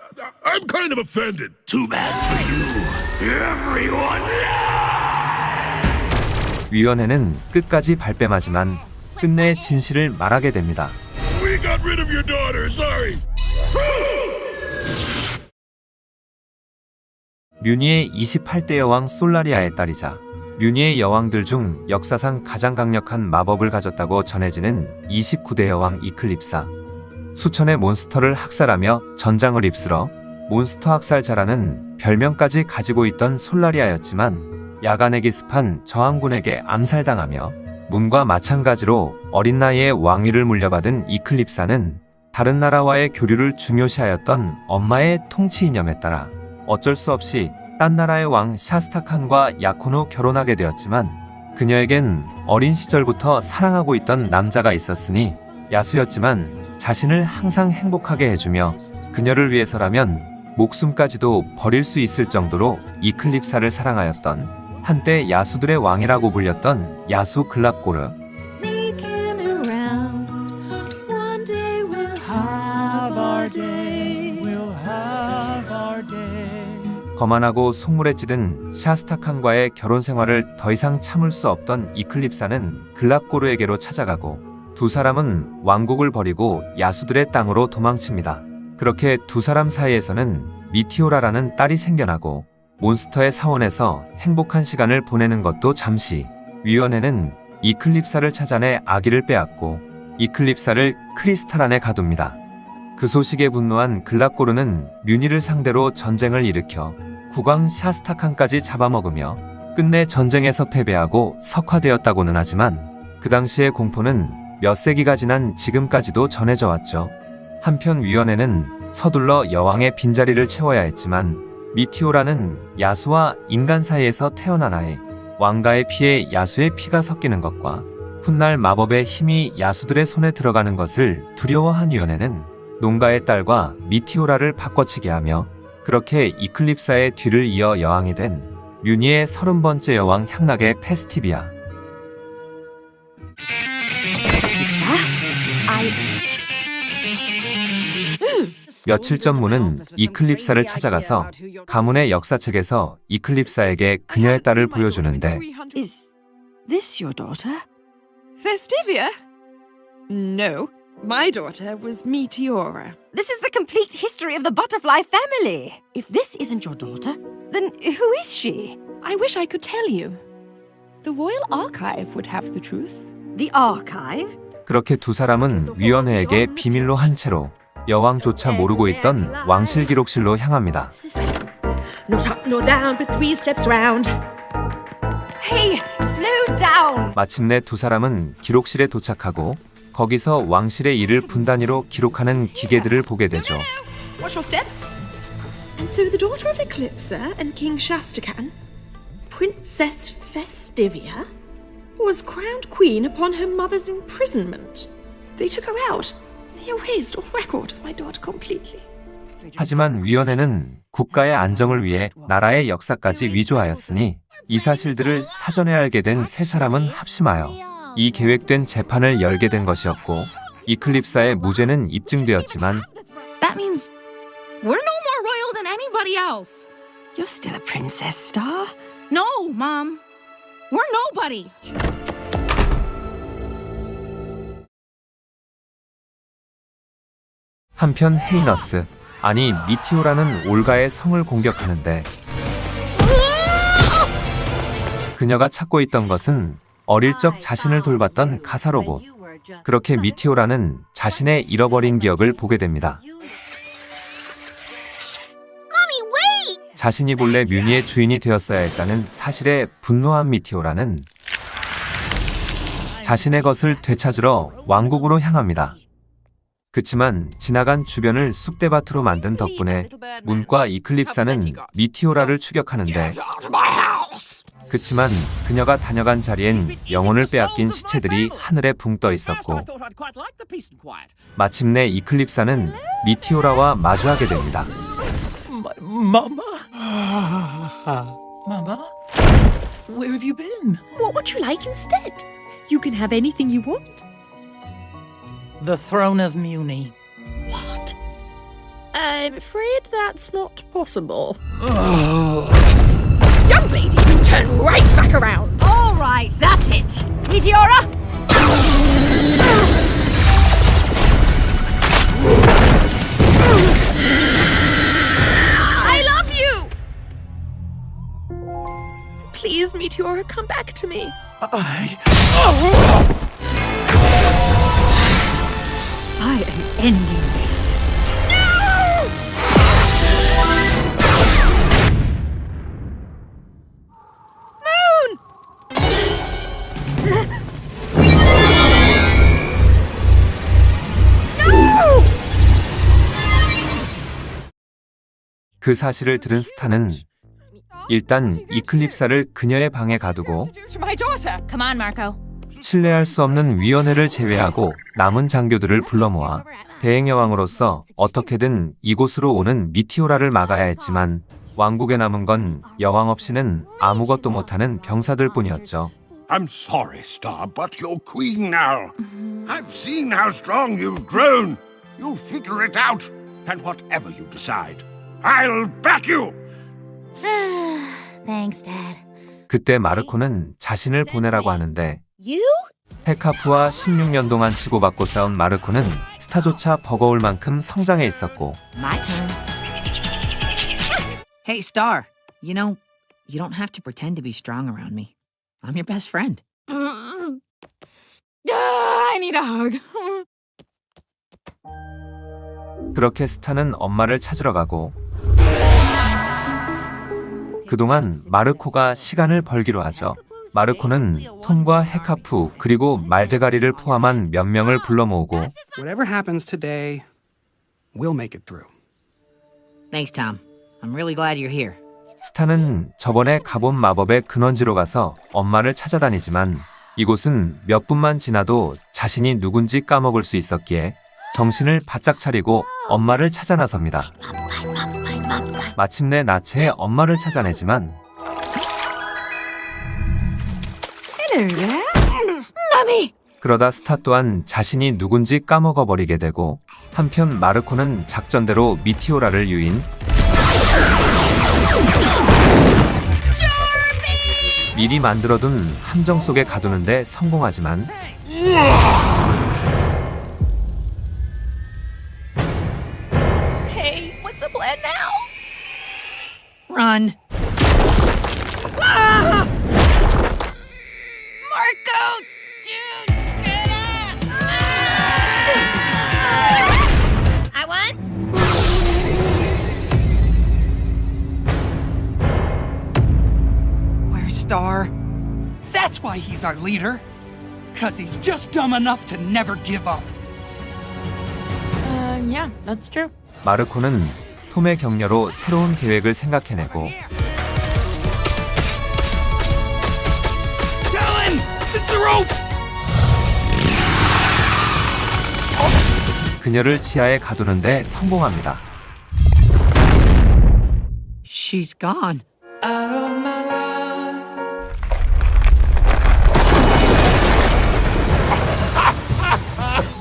I'm kind of offended. Too bad for you. Everyone 위원회는 끝까지 발뺌하지만 끝내 진실을 말하게 됩니다. We got rid of your daughter, sorry. 뮤니의 28대 여왕 솔라리아의 딸이자 뮤니의 여왕들 중 역사상 가장 강력한 마법을 가졌다고 전해지는 29대 여왕 이클립사. 수천의 몬스터를 학살하며 전장을 휩쓸어 몬스터 학살자라는 별명까지 가지고 있던 솔라리아였지만 야간에 기습한 저항군에게 암살당하며 문과 마찬가지로 어린 나이에 왕위를 물려받은 이클립사는 다른 나라와의 교류를 중요시하였던 엄마의 통치 이념에 따라 어쩔 수 없이 딴 나라의 왕 샤스타칸과 약혼 후 결혼하게 되었지만 그녀에겐 어린 시절부터 사랑하고 있던 남자가 있었으니 야수였지만 자신을 항상 행복하게 해주며 그녀를 위해서라면 목숨까지도 버릴 수 있을 정도로 이클립사를 사랑하였던 한때 야수들의 왕이라고 불렸던 야수 글락고르. 거만하고 속물에 찌든 샤스타칸과의 결혼 생활을 더 이상 참을 수 없던 이클립사는 글락고르에게로 찾아가고 두 사람은 왕국을 버리고 야수들의 땅으로 도망칩니다. 그렇게 두 사람 사이에서는 미티오라라는 딸이 생겨나고 몬스터의 사원에서 행복한 시간을 보내는 것도 잠시 위원회는 이클립사를 찾아내 아기를 빼앗고 이클립사를 크리스탈 안에 가둡니다. 그 소식에 분노한 글락고르는 뮤니를 상대로 전쟁을 일으켜 국왕 샤스타칸까지 잡아먹으며 끝내 전쟁에서 패배하고 석화되었다고는 하지만 그 당시의 공포는 몇 세기가 지난 지금까지도 전해져 왔죠. 한편 위원회는 서둘러 여왕의 빈자리를 채워야 했지만 미티오라는 야수와 인간 사이에서 태어난 아이, 왕가의 피에 야수의 피가 섞이는 것과 훗날 마법의 힘이 야수들의 손에 들어가는 것을 두려워한 위원회는 농가의 딸과 미티오라를 바꿔치게 하며 그렇게 이클립사의 뒤를 이어 여왕이 된 뮤니의 30번째 여왕 향락의 페스티비아. 며칠 전 문은 이클립사를 찾아가서 가문의 역사책에서 이클립사에게 그녀의 딸을 보여주는데 Is this your daughter? Festivia? No, my daughter was Meteora. This is the complete history of the butterfly family. If this isn't your daughter, then who is she? I wish I could tell you. The Royal Archive would have the truth. The archive? 그렇게 두 사람은 위원회에게 비밀로 한 채로 여왕조차 모르고 있던 왕실 기록실로 향합니다. Not up, nor down, but 3 steps round. Hey, slow down! 마침내 두 사람은 기록실에 도착하고 거기서 왕실의 일을 분단위로 기록하는 기계들을 보게 되죠. Watch your step. And so the daughter of Eclipsa and King Shastakan, Princess Festivia, was crowned queen upon her mother's imprisonment. They took her out. They erased all record of my daughter completely. 하지만 위원회는 국가의 안정을 위해 나라의 역사까지 위조하였으니 이 사실들을 사전에 알게 된 세 사람은 합심하여 이 계획된 재판을 열게 된 것이었고 이클립사의 무죄는 입증되었지만 That means we're no more royal than anybody else. You're still a princess, Star. No, Mom. We're nobody. 한편 헤이너스, 아니 미티오라는 올가의 성을 공격하는데 그녀가 찾고 있던 것은 어릴 적 자신을 돌봤던 가사 로봇. 그렇게 미티오라는 자신의 잃어버린 기억을 보게 됩니다. 자신이 본래 뮤니의 주인이 되었어야 했다는 사실에 분노한 미티오라는 자신의 것을 되찾으러 왕국으로 향합니다. 그치만 지나간 주변을 쑥대밭으로 만든 덕분에 문과 이클립사는 미티오라를 추격하는데 그치만 그녀가 다녀간 자리엔 영혼을 빼앗긴 시체들이 하늘에 붕 떠 있었고 마침내 이클립사는 미티오라와 마주하게 됩니다. Mama? Mama? Where have you been? What would you like instead? You can have anything you want. The throne of Muni. What? I'm afraid that's not possible. Young lady, you turn right back around. All right, that's it. Meteora! I love you! Please, Meteora, come back to me. I am ending this. 그 사실을 들은 스타는 일단 이클립사를 그녀의 방에 가두고 To my daughter. Come on, Marco. 신뢰할 수 없는 위원회를 제외하고 남은 장교들을 불러 모아 대행여왕으로서 어떻게든 이곳으로 오는 미티오라를 막아야 했지만 왕국에 남은 건 여왕 없이는 아무것도 못하는 병사들 뿐이었죠. I'm sorry, Star, but you're queen now. I've seen how strong you've grown. You'll figure it out. And whatever you decide, I'll back you. Thanks, Dad. 그때 마르코는 자신을 보내라고 하는데 You? 헤카프와 16년 동안 치고받고 싸운 마르코는 스타조차 버거울 만큼 성장해 있었고 My turn. Hey, Star. You know, you don't have to pretend to be strong around me. I'm your best friend. I need a hug. 그렇게 스타는 엄마를 찾으러 가고 그동안 마르코가 시간을 벌기로 하죠. 마르코는 톰과 헤카프 그리고 말데가리를 포함한 몇 명을 불러 모으고 Whatever happens today, we'll make it through. Thanks, Tom. I'm really glad you're here. 스타는 저번에 가본 마법의 근원지로 가서 엄마를 찾아다니지만 이곳은 몇 분만 지나도 자신이 누군지 까먹을 수 있었기에 정신을 바짝 차리고 엄마를 찾아 나섭니다. 마침내 나체의 엄마를 찾아내지만 그러다 스타 또한 자신이 누군지 까먹어버리게 되고 한편 마르코는 작전대로 미티오라를 유인 미리 만들어둔 함정 속에 가두는데 성공하지만 Hey, what's the plan now? Run. Ah! Marco! Dude! Get up! I won? Where's Star? That's why he's our leader. 'Cause he's just dumb enough to never give up. Yeah, that's true. 마르코는 톰의 격려로 새로운 계획을 생각해내고 Talon! It's the rope! 그녀를 지하에 가두는데 성공합니다. She's gone.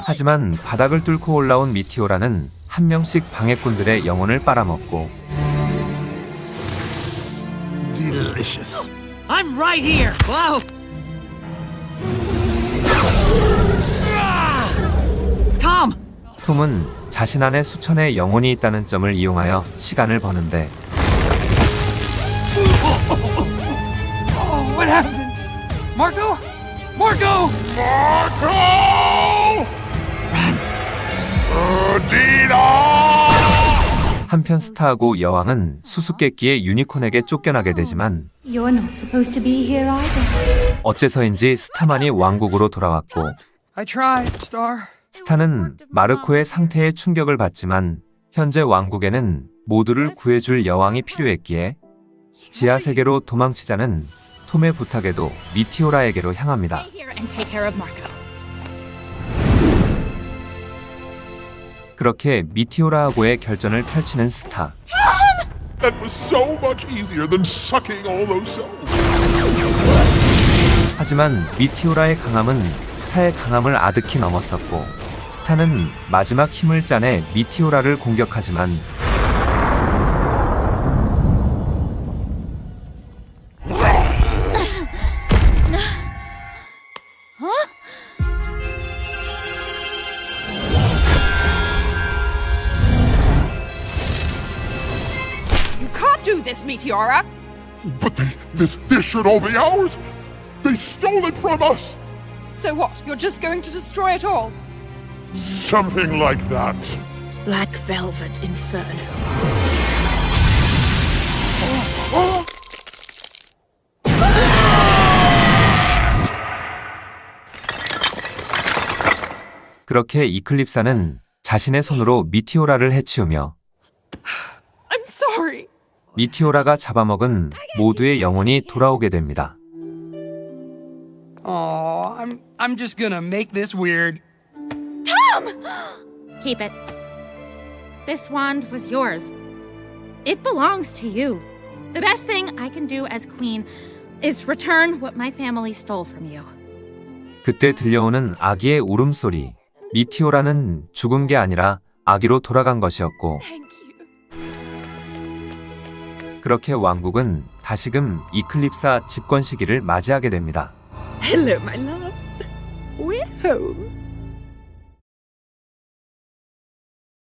하지만 바닥을 뚫고 올라온 미티오라는 한 명씩 방해꾼들의 영혼을 빨아먹고 Delicious. I'm right here. Whoa. Tom. 톰은 자신 안에 수천의 영혼이 있다는 점을 이용하여 시간을 버는데 What happened? Marco? Marco! Marco! 한편 스타하고 여왕은 수수께끼의 유니콘에게 쫓겨나게 되지만 You're not supposed to be here either. 어째서인지 스타만이 왕국으로 돌아왔고 I tried, Star. 스타는 마르코의 상태에 충격을 받지만 현재 왕국에는 모두를 구해줄 여왕이 필요했기에 지하 세계로 도망치자는 톰의 부탁에도 미티오라에게로 향합니다. Here and take care of Marco. 그렇게 미티오라하고의 결전을 펼치는 스타. That was so much easier than sucking all those souls. 하지만 미티오라의 강함은 스타의 강함을 아득히 넘었었고 스타는 마지막 힘을 짜내 미티오라를 공격하지만 You can't do this, Meteora! But this should all be ours. They stole it from us. So what? You're just going to destroy it all? Something like that. Black Velvet Inferno. 그렇게 이클립사는 자신의 손으로 미티오라를 해치우며 I'm sorry. 미티오라가 잡아먹은 모두의 영혼이 돌아오게 됩니다. Oh, I'm just gonna make this weird. Tom! Keep it. This wand was yours. It belongs to you. The best thing I can do as queen is return what my family stole from you. 그때 들려오는 아기의 울음소리. 미티오라는 죽은 게 아니라 아기로 돌아간 것이었고 그렇게 왕국은 다시금 이클립사 집권 시기를 맞이하게 됩니다. Hello, my love. We're home.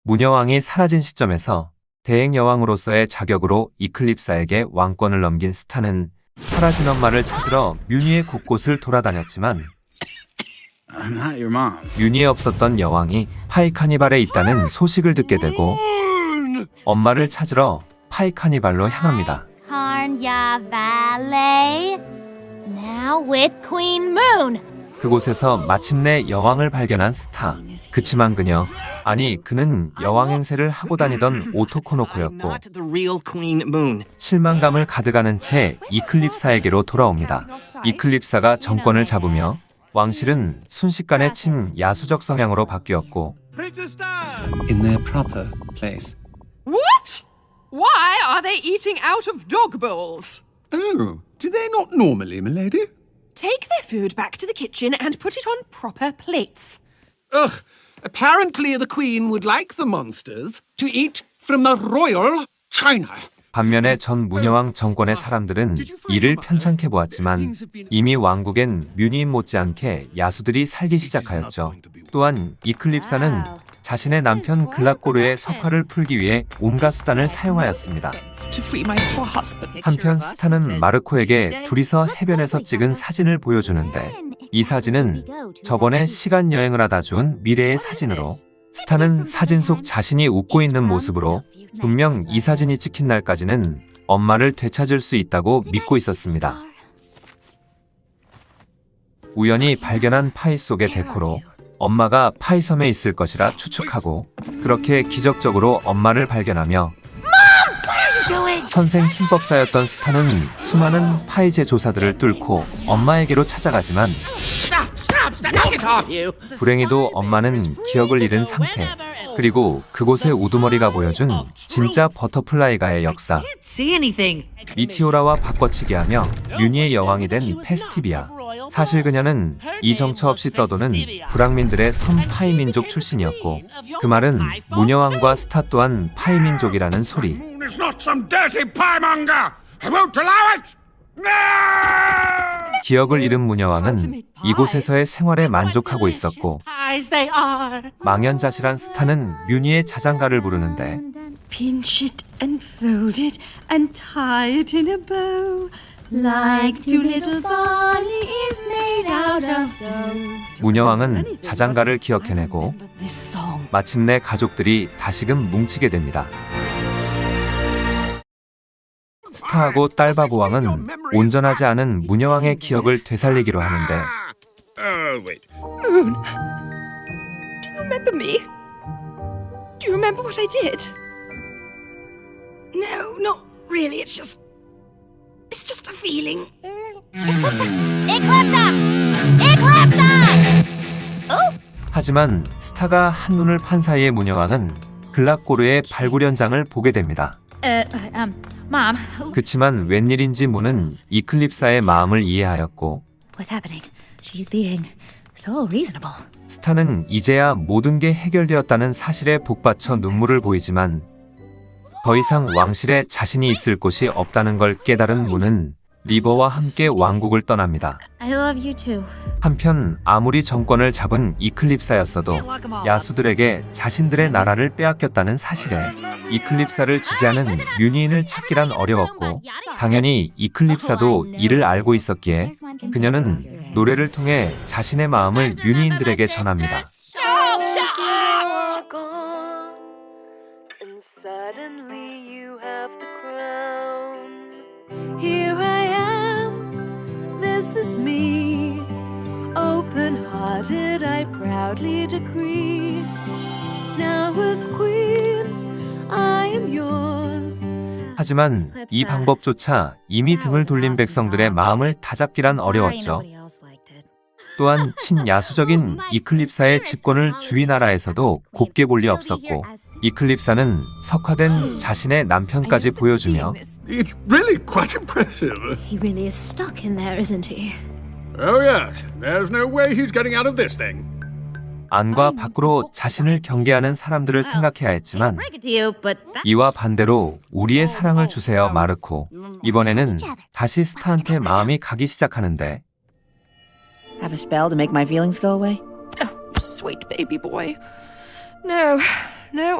무녀왕이 사라진 시점에서 대행 여왕으로서의 자격으로 이클립사에게 왕권을 넘긴 스타는 사라진 엄마를 찾으러 뮤니의 곳곳을 돌아다녔지만 I'm not your mom. 뮤니에 없었던 여왕이 파이 카니발에 있다는 소식을 듣게 되고 엄마를 찾으러 파이 카니발로 향합니다. Carnya Valley. Now with Queen Moon. 그곳에서 마침내 여왕을 발견한 스타. 그치만 그는 여왕 행세를 하고 다니던 오토코노코였고 실망감을 가득하는 채 이클립사에게로 돌아옵니다. 이클립사가 정권을 잡으며 왕실은 순식간에 친야수적 성향으로 바뀌었고 In their proper place. What? Why are they eating out of dog bowls? Oh, do they not normally, milady? Take their food back to the kitchen and put it on proper plates. Ugh, apparently the Queen would like the monsters to eat from the royal china. 반면에 전 무녀왕 정권의 사람들은 이를 편찮게 보았지만 이미 왕국엔 뮤니인 못지않게 야수들이 살기 시작하였죠. 또한 이클립사는 자신의 남편 글라꼬르의 석화를 풀기 위해 온갖 수단을 사용하였습니다. 한편 스타는 마르코에게 둘이서 해변에서 찍은 사진을 보여주는데 이 사진은 저번에 시간 여행을 하다 준 미래의 사진으로 스타는 사진 속 자신이 웃고 있는 모습으로 분명 이 사진이 찍힌 날까지는 엄마를 되찾을 수 있다고 믿고 있었습니다. 우연히 발견한 파이 속의 데코로 엄마가 파이섬에 있을 것이라 추측하고 그렇게 기적적으로 엄마를 발견하며 천생 힘법사였던 스타는 수많은 파이제 조사들을 뚫고 엄마에게로 찾아가지만 불행히도 엄마는 기억을 잃은 상태. 그리고 그곳의 우두머리가 보여준 진짜 버터플라이가의 역사. See anything. 미티오라와 바꿔치기하며 뮤니의 여왕이 된 페스티비아. 사실 그녀는 이정처 없이 떠도는 불황민들의 섬 파이민족 출신이었고, 그 말은 무녀왕과 스타 또한 파이민족이라는 소리. Moon is not some dirty piemonger. I won't allow it. No! 기억을 잃은 무녀왕은 이곳에서의 생활에 만족하고 있었고, Pies they are. 망연자실한 스타는 뮤니의 자장가를 부르는데 Pinch it and fold it and tie it in a bow. Like two little bunnies made out of dough. 무녀왕은 자장가를 기억해내고 마침내 가족들이 다시금 뭉치게 됩니다. 스타하고 딸바보왕은 온전하지 않은 무녀왕의 기억을 되살리기로 하는데 Wait. Moon, do you remember me? Do you remember what I did? No, not really. It's just a feeling. 하지만 스타가 한눈을 판 사이에 무녀왕은 글락고르의 발굴 현장을 보게 됩니다. Mom. 그치만 웬일인지 문은 이클립사의 마음을 이해하였고 What's happening? She's being so reasonable. 스타는 이제야 모든 게 해결되었다는 사실에 북받쳐 눈물을 보이지만 더 이상 왕실에 자신이 있을 곳이 없다는 걸 깨달은 문은 리버와 함께 왕국을 떠납니다. I love you too. 한편 아무리 정권을 잡은 이클립사였어도 야수들에게 자신들의 나라를 빼앗겼다는 사실에 이클립사를 지지하는 뮤니인을 찾기란 어려웠고, 당연히 이클립사도 이를 알고 있었기에 그녀는 노래를 통해 자신의 마음을 뮤니인들에게 전합니다. Here I am, this is me. Open-hearted, I proudly decree. Now as queen, I am yours. 하지만 이 방법조차 이미 등을 돌린 백성들의 마음을 다잡기란 어려웠죠. 또한 친야수적인 이클립사의 집권을 주위 나라에서도 곱게 볼 리 없었고, 이클립사는 석화된 자신의 남편까지 보여주며 It's really quite impressive. He really is stuck in there, isn't he? Oh, yes. There's no way he's getting out of this thing. 안과 밖으로 자신을 경계하는 사람들을 생각해야 했지만 이와 반대로 우리의 사랑을 주세요, 마르코. 이번에는 다시 스타한테 마음이 가기 시작하는데 Have a spell to make my feelings go away? Oh, sweet baby boy. No,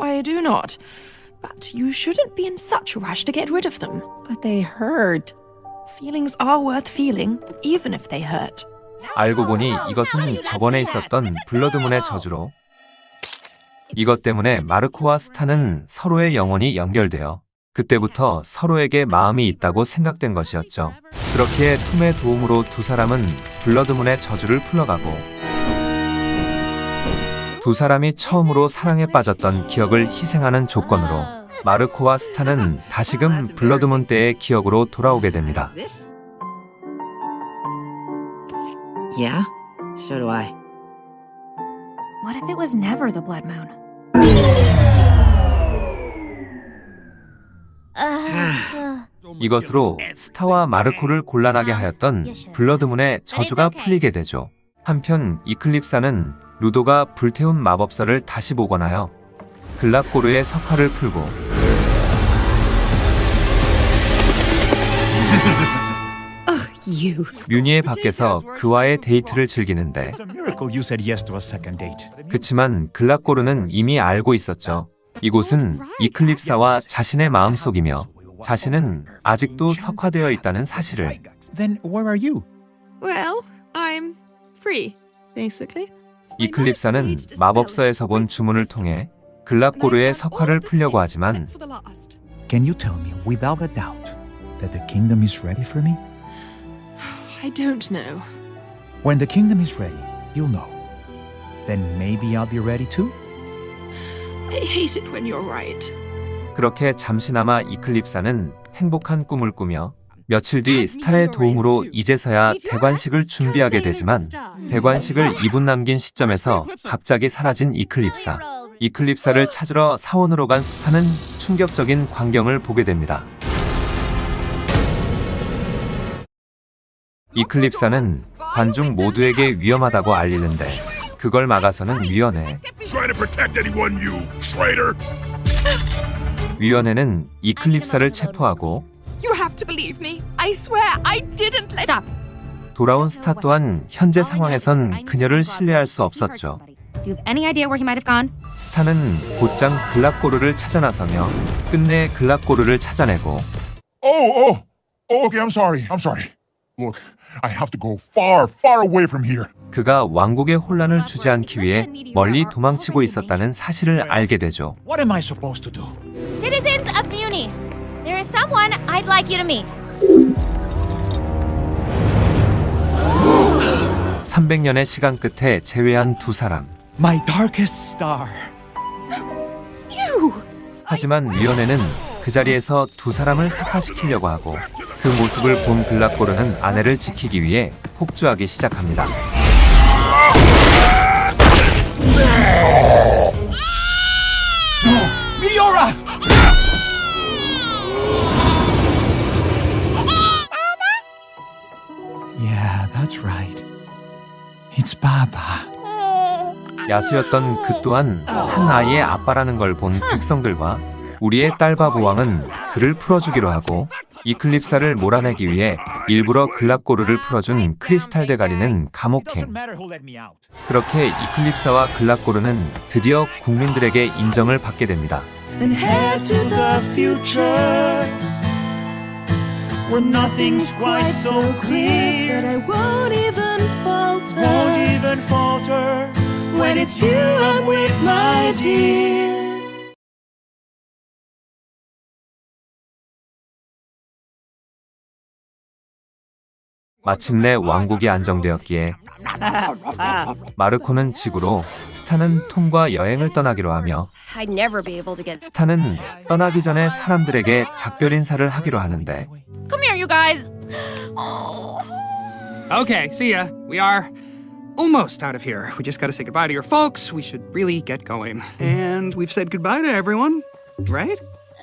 I do not. But you shouldn't be in such a rush to get rid of them. But they hurt. Feelings are worth feeling, even if they hurt. 알고 보니 이것은 저번에 있었던 블러드문의 저주로, 이것 때문에 마르코와 스타는 서로의 영혼이 연결되어 그때부터 서로에게 마음이 있다고 생각된 것이었죠. 그렇기에 툼의 도움으로 두 사람은 블러드문의 저주를 풀러가고, 두 사람이 처음으로 사랑에 빠졌던 기억을 희생하는 조건으로 마르코와 스타는 다시금 블러드문 때의 기억으로 돌아오게 됩니다. Yeah, so do I. What if it was never the blood moon? 이것으로 스타와 마르코를 곤란하게 하였던 블러드문의 저주가 풀리게 되죠. 한편 이클립사는 루도가 불태운 마법서를 다시 복원하여 글락고르의 석화를 풀고 뮤니의 밖에서 그와의 데이트를 즐기는데, 그치만 글락고르는 이미 알고 있었죠. 이곳은 이클립사와 자신의 마음속이며 자신은 아직도 석화되어 있다는 사실을. Then where are you? Well, I'm free, basically. 이클립사는 마법서에서 본 주문을 통해 글락고르의 석화를 풀려고 하지만 Can you tell me without a doubt that the kingdom is ready for me? I don't know. When the kingdom is ready, you'll know. Then maybe I'll be ready too? I hate it when you're right. 그렇게 잠시나마 이클립사는 행복한 꿈을 꾸며 며칠 뒤 스타의 도움으로 이제서야 대관식을 준비하게 되지만 대관식을 2분 남긴 시점에서 갑자기 사라진 이클립사. 이클립사를 찾으러 사원으로 간 스타는 충격적인 광경을 보게 됩니다. 이클립사는 관중 모두에게 위험하다고 알리는데 그걸 막아서는 위원회. 위원회는 이클립사를 체포하고 You have to believe me. I swear I didn't let. Stop. 돌아온 스타 또한 현재 상황에선 그녀를 신뢰할 수 없었죠. Do you have any idea where he might have gone? 스타는 곧장 글랍고르를 찾아 나서며 끝내 글랍고르를 찾아내고 Okay, I'm sorry. Look, I have to go far away from here. 그가 왕국에 혼란을 주지 않기 위해 멀리 도망치고 있었다는 사실을 알게 되죠. What am I supposed to do? Citizens of Muni, there is someone I'd like you to meet. 300년의 시간 끝에 재회한 두 사람. My darkest star. 하지만 위원회는 그 자리에서 두 사람을 사파시키려고 하고 그 모습을 본 글랍고르는 아내를 지키기 위해 폭주하기 시작합니다. Meteora! Yeah, that's right. It's Baba. 야수였던 그 또한 한 아이의 아빠라는 걸 본 백성들과 우리의 딸 바보 왕은 그를 풀어주기로 하고 이클립사를 몰아내기 위해 일부러 글랍고르를 풀어준 크리스탈 대가리는 감옥행. 그렇게 이클립사와 글랍고르는 드디어 국민들에게 인정을 받게 됩니다. And head to the future where nothing's quite so clear that I won't even falter when it's you I'm with my dear. 마침내 왕국이 안정되었기에 마르코는 지구로, 스타는 톰과 여행을 떠나기로 하며 I'd never be able to get. 스타는 떠나기 전에 사람들에게 작별 인사를 하기로 하는데 Come here, you guys. Okay, see ya. We are almost out of here. We just gotta say goodbye to your folks. We should really get going. And we've said goodbye to everyone, right?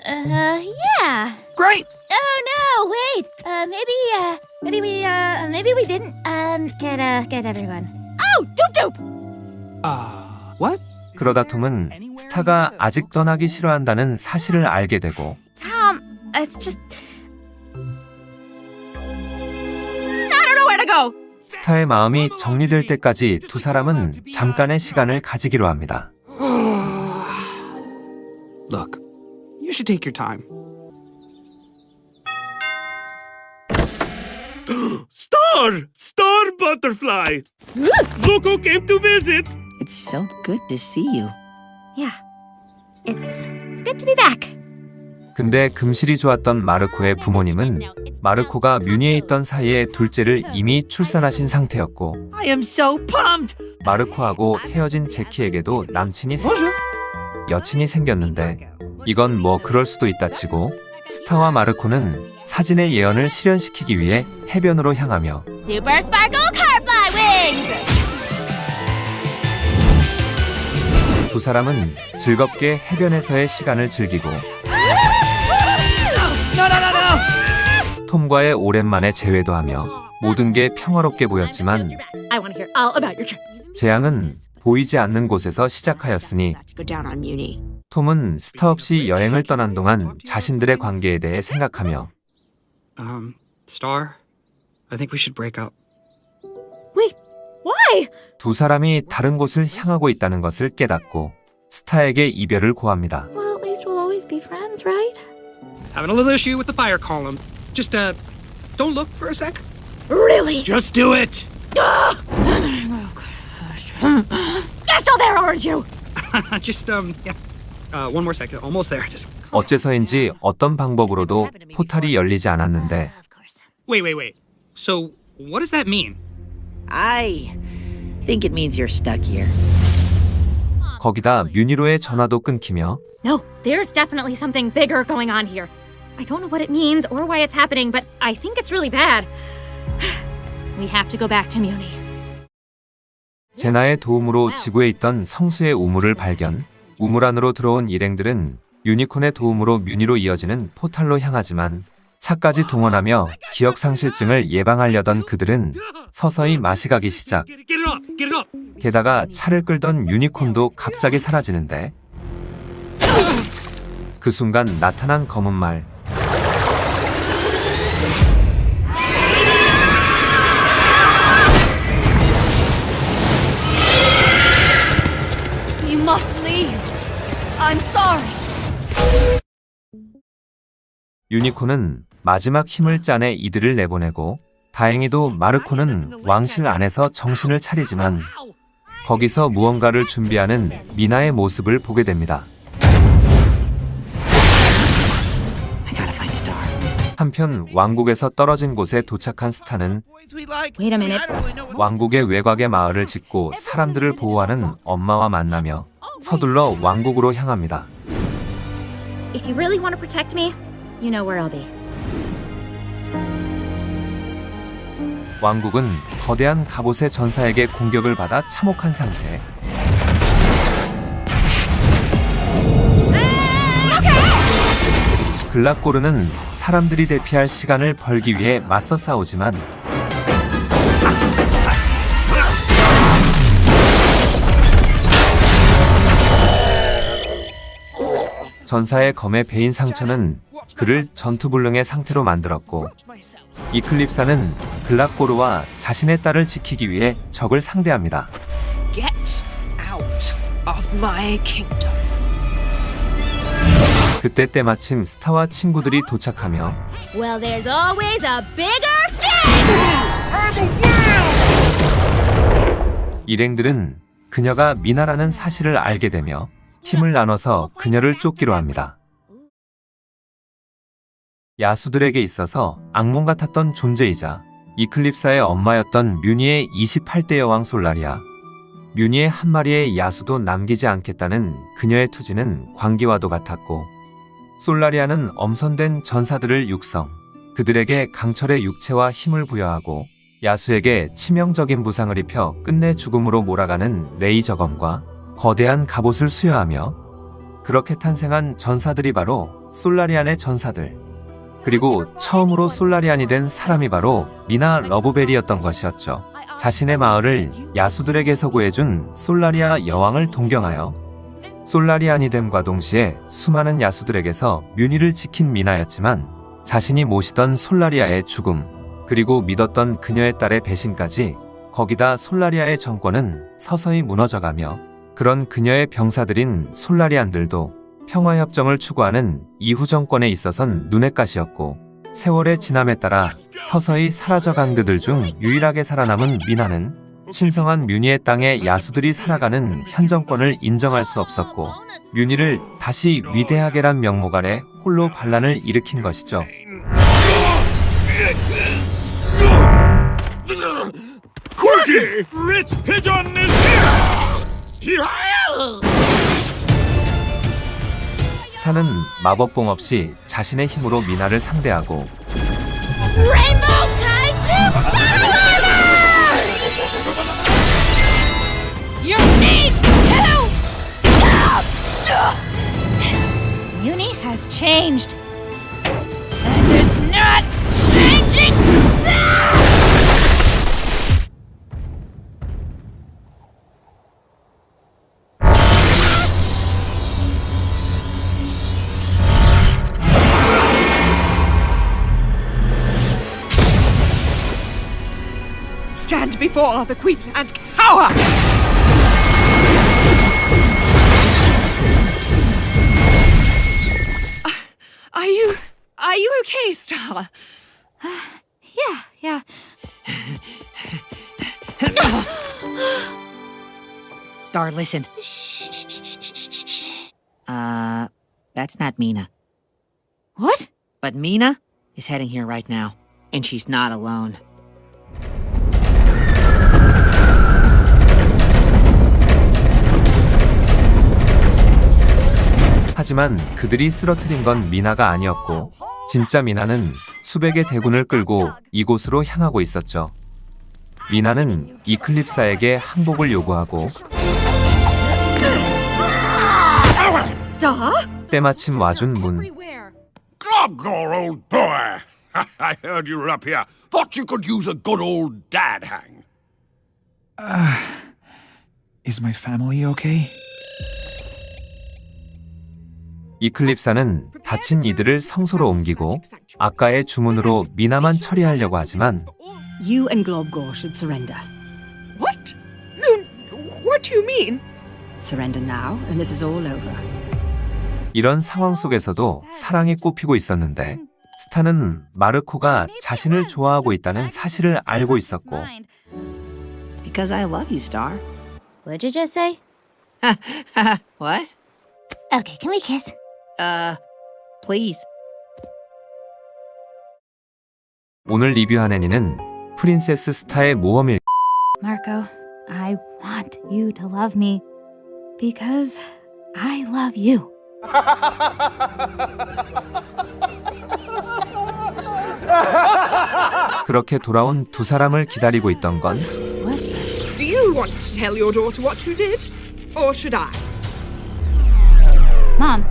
Yeah. Great. Oh no, wait. Maybe we didn't get everyone. Oh, doop doop. What? 그러다 톰은 스타가 아직 떠나기 싫어한다는 사실을 알게 되고 Tom, it's just I don't know where to go. 스타의 마음이 정리될 때까지 두 사람은 잠깐의 시간을 가지기로 합니다. Look, you should take your time. Star Butterfly! Look who came to visit! It's so good to see you. Yeah. It's good to be back. 근데 금실이 좋았던 마르코의 부모님은 마르코가 뮤니에 있던 사이에 둘째를 이미 출산하신 상태였고 I am so pumped. 마르코하고 헤어진 제키에게도 남친이 여친이 생겼는데 이건 뭐 그럴 수도 있다 치고 스타와 마르코는 사진의 예언을 실현시키기 위해 해변으로 향하며 Super Sparkle Carfly Wings! 두 사람은 즐겁게 해변에서의 시간을 즐기고 톰과의 오랜만에 재회도 하며 모든 게 평화롭게 보였지만 I want to hear all about your trip. 재앙은 보이지 않는 곳에서 시작하였으니 Go down on Muni. 톰은 스타 없이 여행을 떠난 동안 자신들의 관계에 대해 생각하며 Star, I think we should break up. Wait, why? 두 사람이 다른 곳을 향하고 있다는 것을 깨닫고 스타에게 이별을 고합니다. Well, at least we'll always be friends, right? Having a little issue with the fire column. Just, don't look for a sec. Really? Just do it! You're still there, aren't you? Just, yeah. One more second. Almost there. Just. 어째서인지 어떤 방법으로도 포탈이 열리지 않았는데 Wait. So, what does that mean? I think it means you're stuck here. 거기다 뮤니로의 전화도 끊기며 No, there's definitely something bigger going on here. I don't know what it means or why it's happening, but I think it's really bad. We have to go back to Muni. 제나의 도움으로 지구에 있던 성수의 우물을 발견. 우물 안으로 들어온 일행들은 유니콘의 도움으로 뮤니로 이어지는 포탈로 향하지만 차까지 동원하며 기억상실증을 예방하려던 그들은 서서히 맛이 가기 시작. 게다가 차를 끌던 유니콘도 갑자기 사라지는데 그 순간 나타난 검은 말. You must leave. I'm sorry. 유니콘은 마지막 힘을 짜내 이들을 내보내고 다행히도 마르코는 왕실 안에서 정신을 차리지만 거기서 무언가를 준비하는 미나의 모습을 보게 됩니다. 한편 왕국에서 떨어진 곳에 도착한 스타는 Wait a minute. 왕국의 외곽에 마을을 짓고 사람들을 보호하는 엄마와 만나며 서둘러 왕국으로 향합니다. If you really want to protect me, you know where I'll be. 왕국은 거대한 갑옷의 전사에게 공격을 받아 참혹한 상태. 글락고르는 사람들이 대피할 시간을 벌기 위해 맞서 싸우지만 전사의 검에 베인 상처는 그를 전투불능의 상태로 만들었고 이클립사는 글락고르와 자신의 딸을 지키기 위해 적을 상대합니다. Get out of my kingdom. 그때 때마침 스타와 친구들이 도착하며 Well, there's always a bigger fish! 일행들은 그녀가 미나라는 사실을 알게 되며 팀을 나눠서 그녀를 쫓기로 합니다. 야수들에게 있어서 악몽 같았던 존재이자 이클립사의 엄마였던 뮤니의 28대 여왕 솔라리아. 뮤니의 한 마리의 야수도 남기지 않겠다는 그녀의 투지는 광기와도 같았고 솔라리아는 엄선된 전사들을 육성, 그들에게 강철의 육체와 힘을 부여하고 야수에게 치명적인 부상을 입혀 끝내 죽음으로 몰아가는 레이저검과 거대한 갑옷을 수여하며 그렇게 탄생한 전사들이 바로 솔라리안의 전사들. 그리고 처음으로 솔라리안이 된 사람이 바로 미나 러브벨이었던 것이었죠. 자신의 마을을 야수들에게서 구해준 솔라리아 여왕을 동경하여 솔라리안이 됨과 동시에 수많은 야수들에게서 뮤니를 지킨 미나였지만 자신이 모시던 솔라리아의 죽음, 그리고 믿었던 그녀의 딸의 배신까지 거기다 솔라리아의 정권은 서서히 무너져가며 그런 그녀의 병사들인 솔라리안들도 평화협정을 추구하는 이후 정권에 있어선 눈엣 가시였고 세월의 지남에 따라 서서히 사라져간 그들 중 유일하게 살아남은 미나는 신성한 뮤니의 땅에 야수들이 살아가는 현 정권을 인정할 수 없었고 뮤니를 다시 위대하게란 명목 아래 홀로 반란을 일으킨 것이죠. Quirky! Rich Pigeon is here! 스타는 마법봉 없이 자신의 힘으로 미나를 상대하고 Rainbow Kaiju! You need to stop! Muni has changed. And it's not changing now! Stand before the Queen and cower! Are you okay, Star? Yeah. Star, listen. That's not Mina. What? But Mina is heading here right now, and she's not alone. 하지만 그들이 쓰러뜨린 건 미나가 아니었고 진짜 미나는 수백의 대군을 끌고 이곳으로 향하고 있었죠. 미나는 이클립사에게 항복을 요구하고 때마침 와준 문. Globgore, old boy! I heard you were up here. Thought you could use a good old dad hang. Is my family okay? 이클립사는 다친 이들을 성소로 옮기고 아까의 주문으로 미나만 처리하려고 하지만 You and Globgore should surrender. What? No, what do you mean? Surrender now, and this is all over. 이런 상황 속에서도 사랑이 꽃피고 있었는데 스타는 마르코가 자신을 좋아하고 있다는 사실을 알고 있었고 Because I love you, Star. What'd you just say? What? Okay, can we kiss? Please. 오늘 리뷰한 애니는 프린세스 스타의 모험일. Marco, I want you to love me because I love you. 그렇게 돌아온 두 사람을 기다리고 있던 건 Do you want to tell your daughter what you did? Or should I? Mom,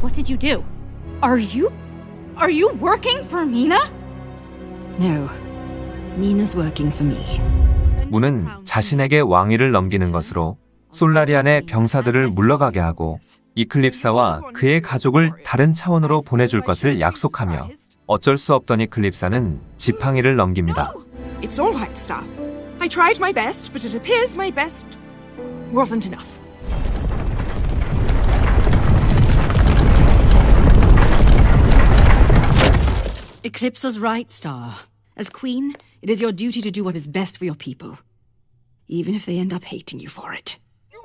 what did you do? Are you working for Mina? No. Mina's working for me. 문은 자신에게 왕위를 넘기는 것으로 솔라리안의 병사들을 물러가게 하고 이클립사와 그의 가족을 다른 차원으로 보내줄 것을 약속하며 어쩔 수 없던 이클립사는 지팡이를 넘깁니다. It's all right, Star. I tried my best, but it appears my best wasn't enough. Eclipsa's right, Star. As queen, it is your duty to do what is best for your people. Even if they end up hating you for it.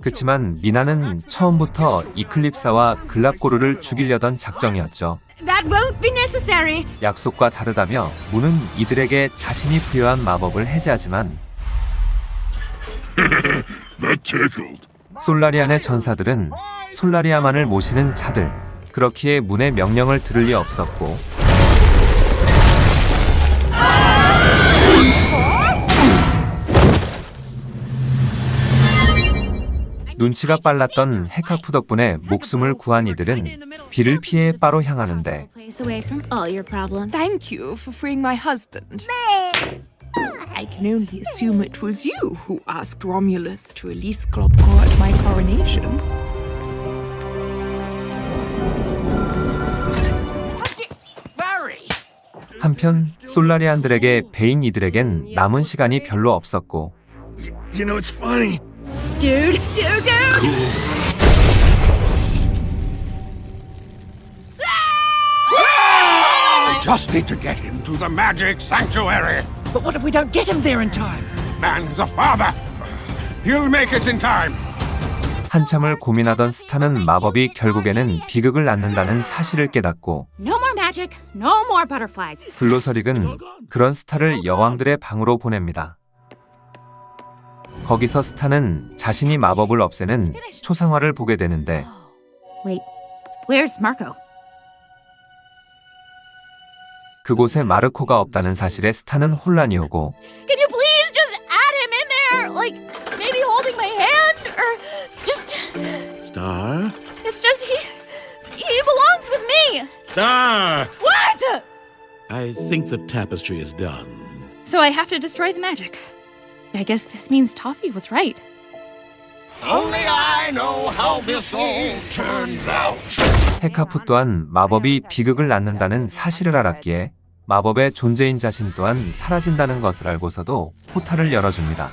그치만 미나는 처음부터 이클립사와 글랍고르를 죽이려던 작정이었죠. That won't be necessary. 약속과 다르다며 문은 이들에게 자신이 부여한 마법을 해제하지만 That tickled. 솔라리안의 전사들은 솔라리아만을 모시는 자들, 그렇기에 문의 명령을 들을 리 없었고 눈치가 빨랐던 헤카프 덕분에 목숨을 구한 이들은 비를 피해 바로 향하는데 Place away from all your problems. Thank you for freeing my husband. I can only assume it was you who asked Romulus to release Globgore at my coronation. 한편 솔라리안들에게 배인 이들에겐 남은 시간이 별로 없었고 You know, it's funny. Dude! We just need to get him to the magic sanctuary. But what if we don't get him there in time? Man is a father. He'll make it in time. 한참을 고민하던 스타는 마법이 결국에는 비극을 낳는다는 사실을 깨닫고 No more magic, no more butterflies. 글로서릭은 그런 스타를 여왕들의 방으로 보냅니다. 거기서 스타는 자신이 마법을 없애는 초상화를 보게 되는데 Wait, where's Marco? 그곳에 마르코가 없다는 사실에 스타는 혼란이 오고 Can you please just add him in there? Like, maybe holding my hand? Or just... Star? It's just he belongs with me! Star! What? I think the tapestry is done. So I have to destroy the magic. I guess this means Toffee was right. Only I know how this all turns out. 헤카프 또한 마법이 비극을 낳는다는 사실을 알았기에 마법의 존재인 자신 또한 사라진다는 것을 알고서도 포탈을 열어줍니다.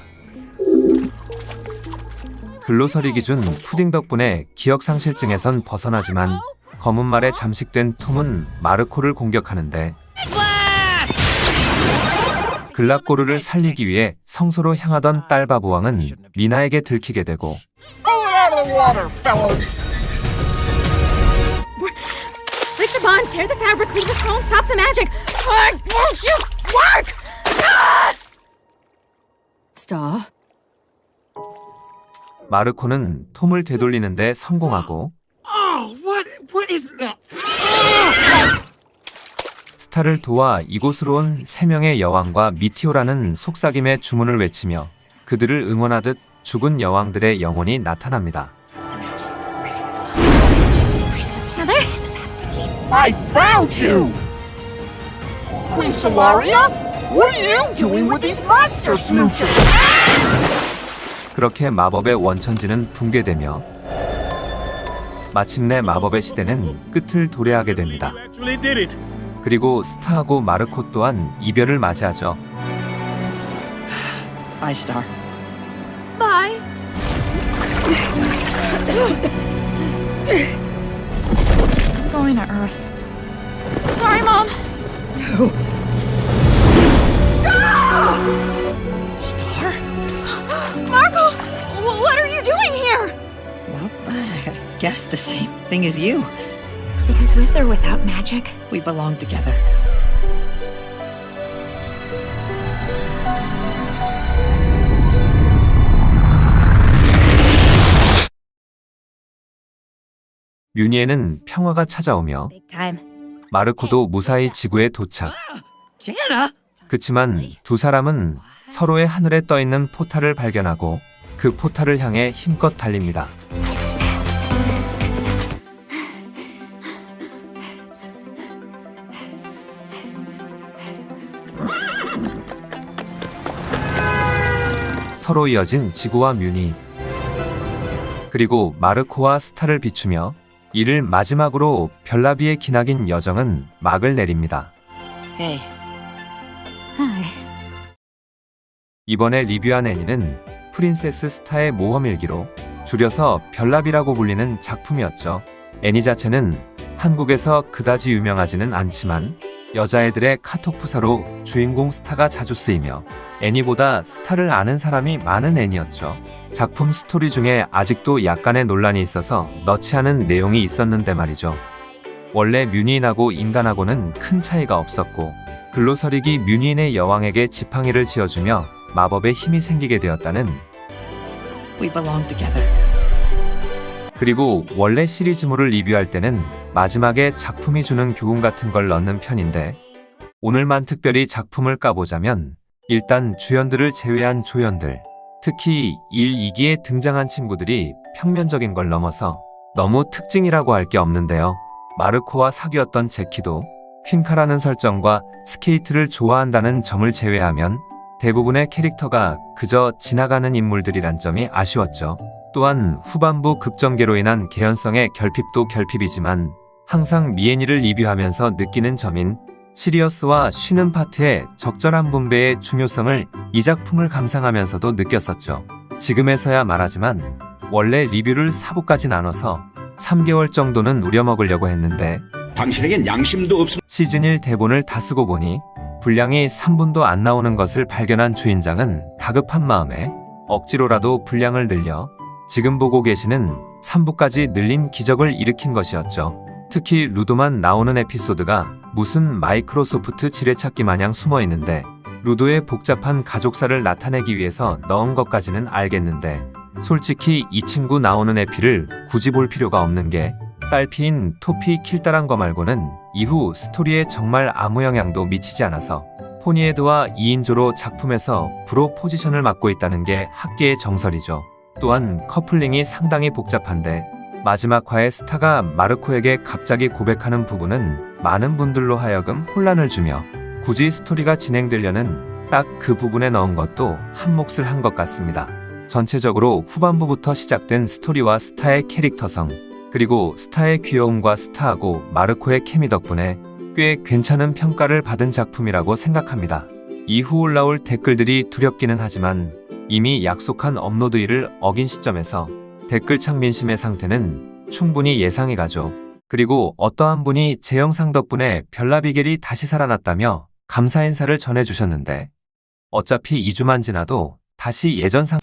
글로서릭이 준 푸딩 덕분에 기억상실증에선 벗어나지만 검은 말에 잠식된 톰은 마르코를 공격하는데 글랍고르를 살리기 위해 성소로 향하던 딸바보왕은 미나에게 들키게 되고 Pull it out of the water, fellows! Break the bond, tear the fabric, leave the stone, stop the magic! Why won't you work? Star? 마르코는 톰을 되돌리는데 성공하고 Oh, what is that? 스타를 도와 이곳으로 온 3명의 여왕과 미티오라는 속삭임의 주문을 외치며 그들을 응원하듯 죽은 여왕들의 영혼이 나타납니다. I found you! Queen Solaria? What are you doing with these monster smoochers? 그렇게 마법의 원천지는 붕괴되며 마침내 마법의 시대는 끝을 도래하게 됩니다. 그리고 스타하고 마르코 또한 이별을 맞이하죠. Bye, Star. Bye. I'm going to Earth. Sorry, Mom. No. Star? Marco, what are you doing here? Well, I guess the same thing as you. Because with or without magic, We belong together. 뮤니에는 평화가 찾아오며 time. 마르코도 무사히 지구에 도착. Jana! 그치만 두 사람은 서로의 하늘에 떠있는 포탈을 발견하고 그 포탈을 향해 힘껏 달립니다. 서로 이어진 지구와 뮤니, 그리고 마르코와 스타를 비추며 이를 마지막으로 별나비의 기나긴 여정은 막을 내립니다. Hey. 이번에 리뷰한 애니는 프린세스 스타의 모험일기로 줄여서 별나비라고 불리는 작품이었죠. 애니 자체는 한국에서 그다지 유명하지는 않지만 여자애들의 카톡 프사로 주인공 스타가 자주 쓰이며 애니보다 스타를 아는 사람이 많은 애니였죠. 작품 스토리 중에 아직도 약간의 논란이 있어서 넣지 않은 내용이 있었는데 말이죠. 원래 뮤니인하고 인간하고는 큰 차이가 없었고 글로서릭이 뮤니인의 여왕에게 지팡이를 쥐어주며 마법의 힘이 생기게 되었다는. We belong together. 그리고 원래 시리즈물을 리뷰할 때는 마지막에 작품이 주는 교훈 같은 걸 넣는 편인데 오늘만 특별히 작품을 까보자면 일단 주연들을 제외한 조연들, 특히 1, 2기에 등장한 친구들이 평면적인 걸 넘어서 너무 특징이라고 할 게 없는데요. 마르코와 사귀었던 제키도 퀸카라는 설정과 스케이트를 좋아한다는 점을 제외하면 대부분의 캐릭터가 그저 지나가는 인물들이란 점이 아쉬웠죠. 또한 후반부 급전개로 인한 개연성의 결핍도 결핍이지만 항상 미애니를 리뷰하면서 느끼는 점인 시리어스와 쉬는 파트의 적절한 분배의 중요성을 이 작품을 감상하면서도 느꼈었죠. 지금에서야 말하지만 원래 리뷰를 4부까지 나눠서 3개월 정도는 우려먹으려고 했는데 당신에겐 양심도 없음. 시즌 1 대본을 다 쓰고 보니 분량이 3분도 안 나오는 것을 발견한 주인장은 다급한 마음에 억지로라도 분량을 늘려 지금 보고 계시는 3부까지 늘린 기적을 일으킨 것이었죠. 특히 루도만 나오는 에피소드가 무슨 마이크로소프트 지뢰찾기 마냥 숨어있는데 루도의 복잡한 가족사를 나타내기 위해서 넣은 것까지는 알겠는데 솔직히 이 친구 나오는 에피를 굳이 볼 필요가 없는 게 딸피인 토피 킬달한 거 말고는 이후 스토리에 정말 아무 영향도 미치지 않아서 포니에드와 2인조로 작품에서 브로 포지션을 맡고 있다는 게 학계의 정설이죠. 또한 커플링이 상당히 복잡한데 마지막 화에 스타가 마르코에게 갑자기 고백하는 부분은 많은 분들로 하여금 혼란을 주며 굳이 스토리가 진행되려는 딱 그 부분에 넣은 것도 한 몫을 한 것 같습니다. 전체적으로 후반부부터 시작된 스토리와 스타의 캐릭터성, 그리고 스타의 귀여움과 스타하고 마르코의 케미 덕분에 꽤 괜찮은 평가를 받은 작품이라고 생각합니다. 이후 올라올 댓글들이 두렵기는 하지만 이미 약속한 업로드일을 어긴 시점에서 댓글창 민심의 상태는 충분히 예상이 가죠. 그리고 어떠한 분이 제 영상 덕분에 별나비겔이 다시 살아났다며 감사 인사를 전해주셨는데 어차피 2주만 지나도 다시 예전 상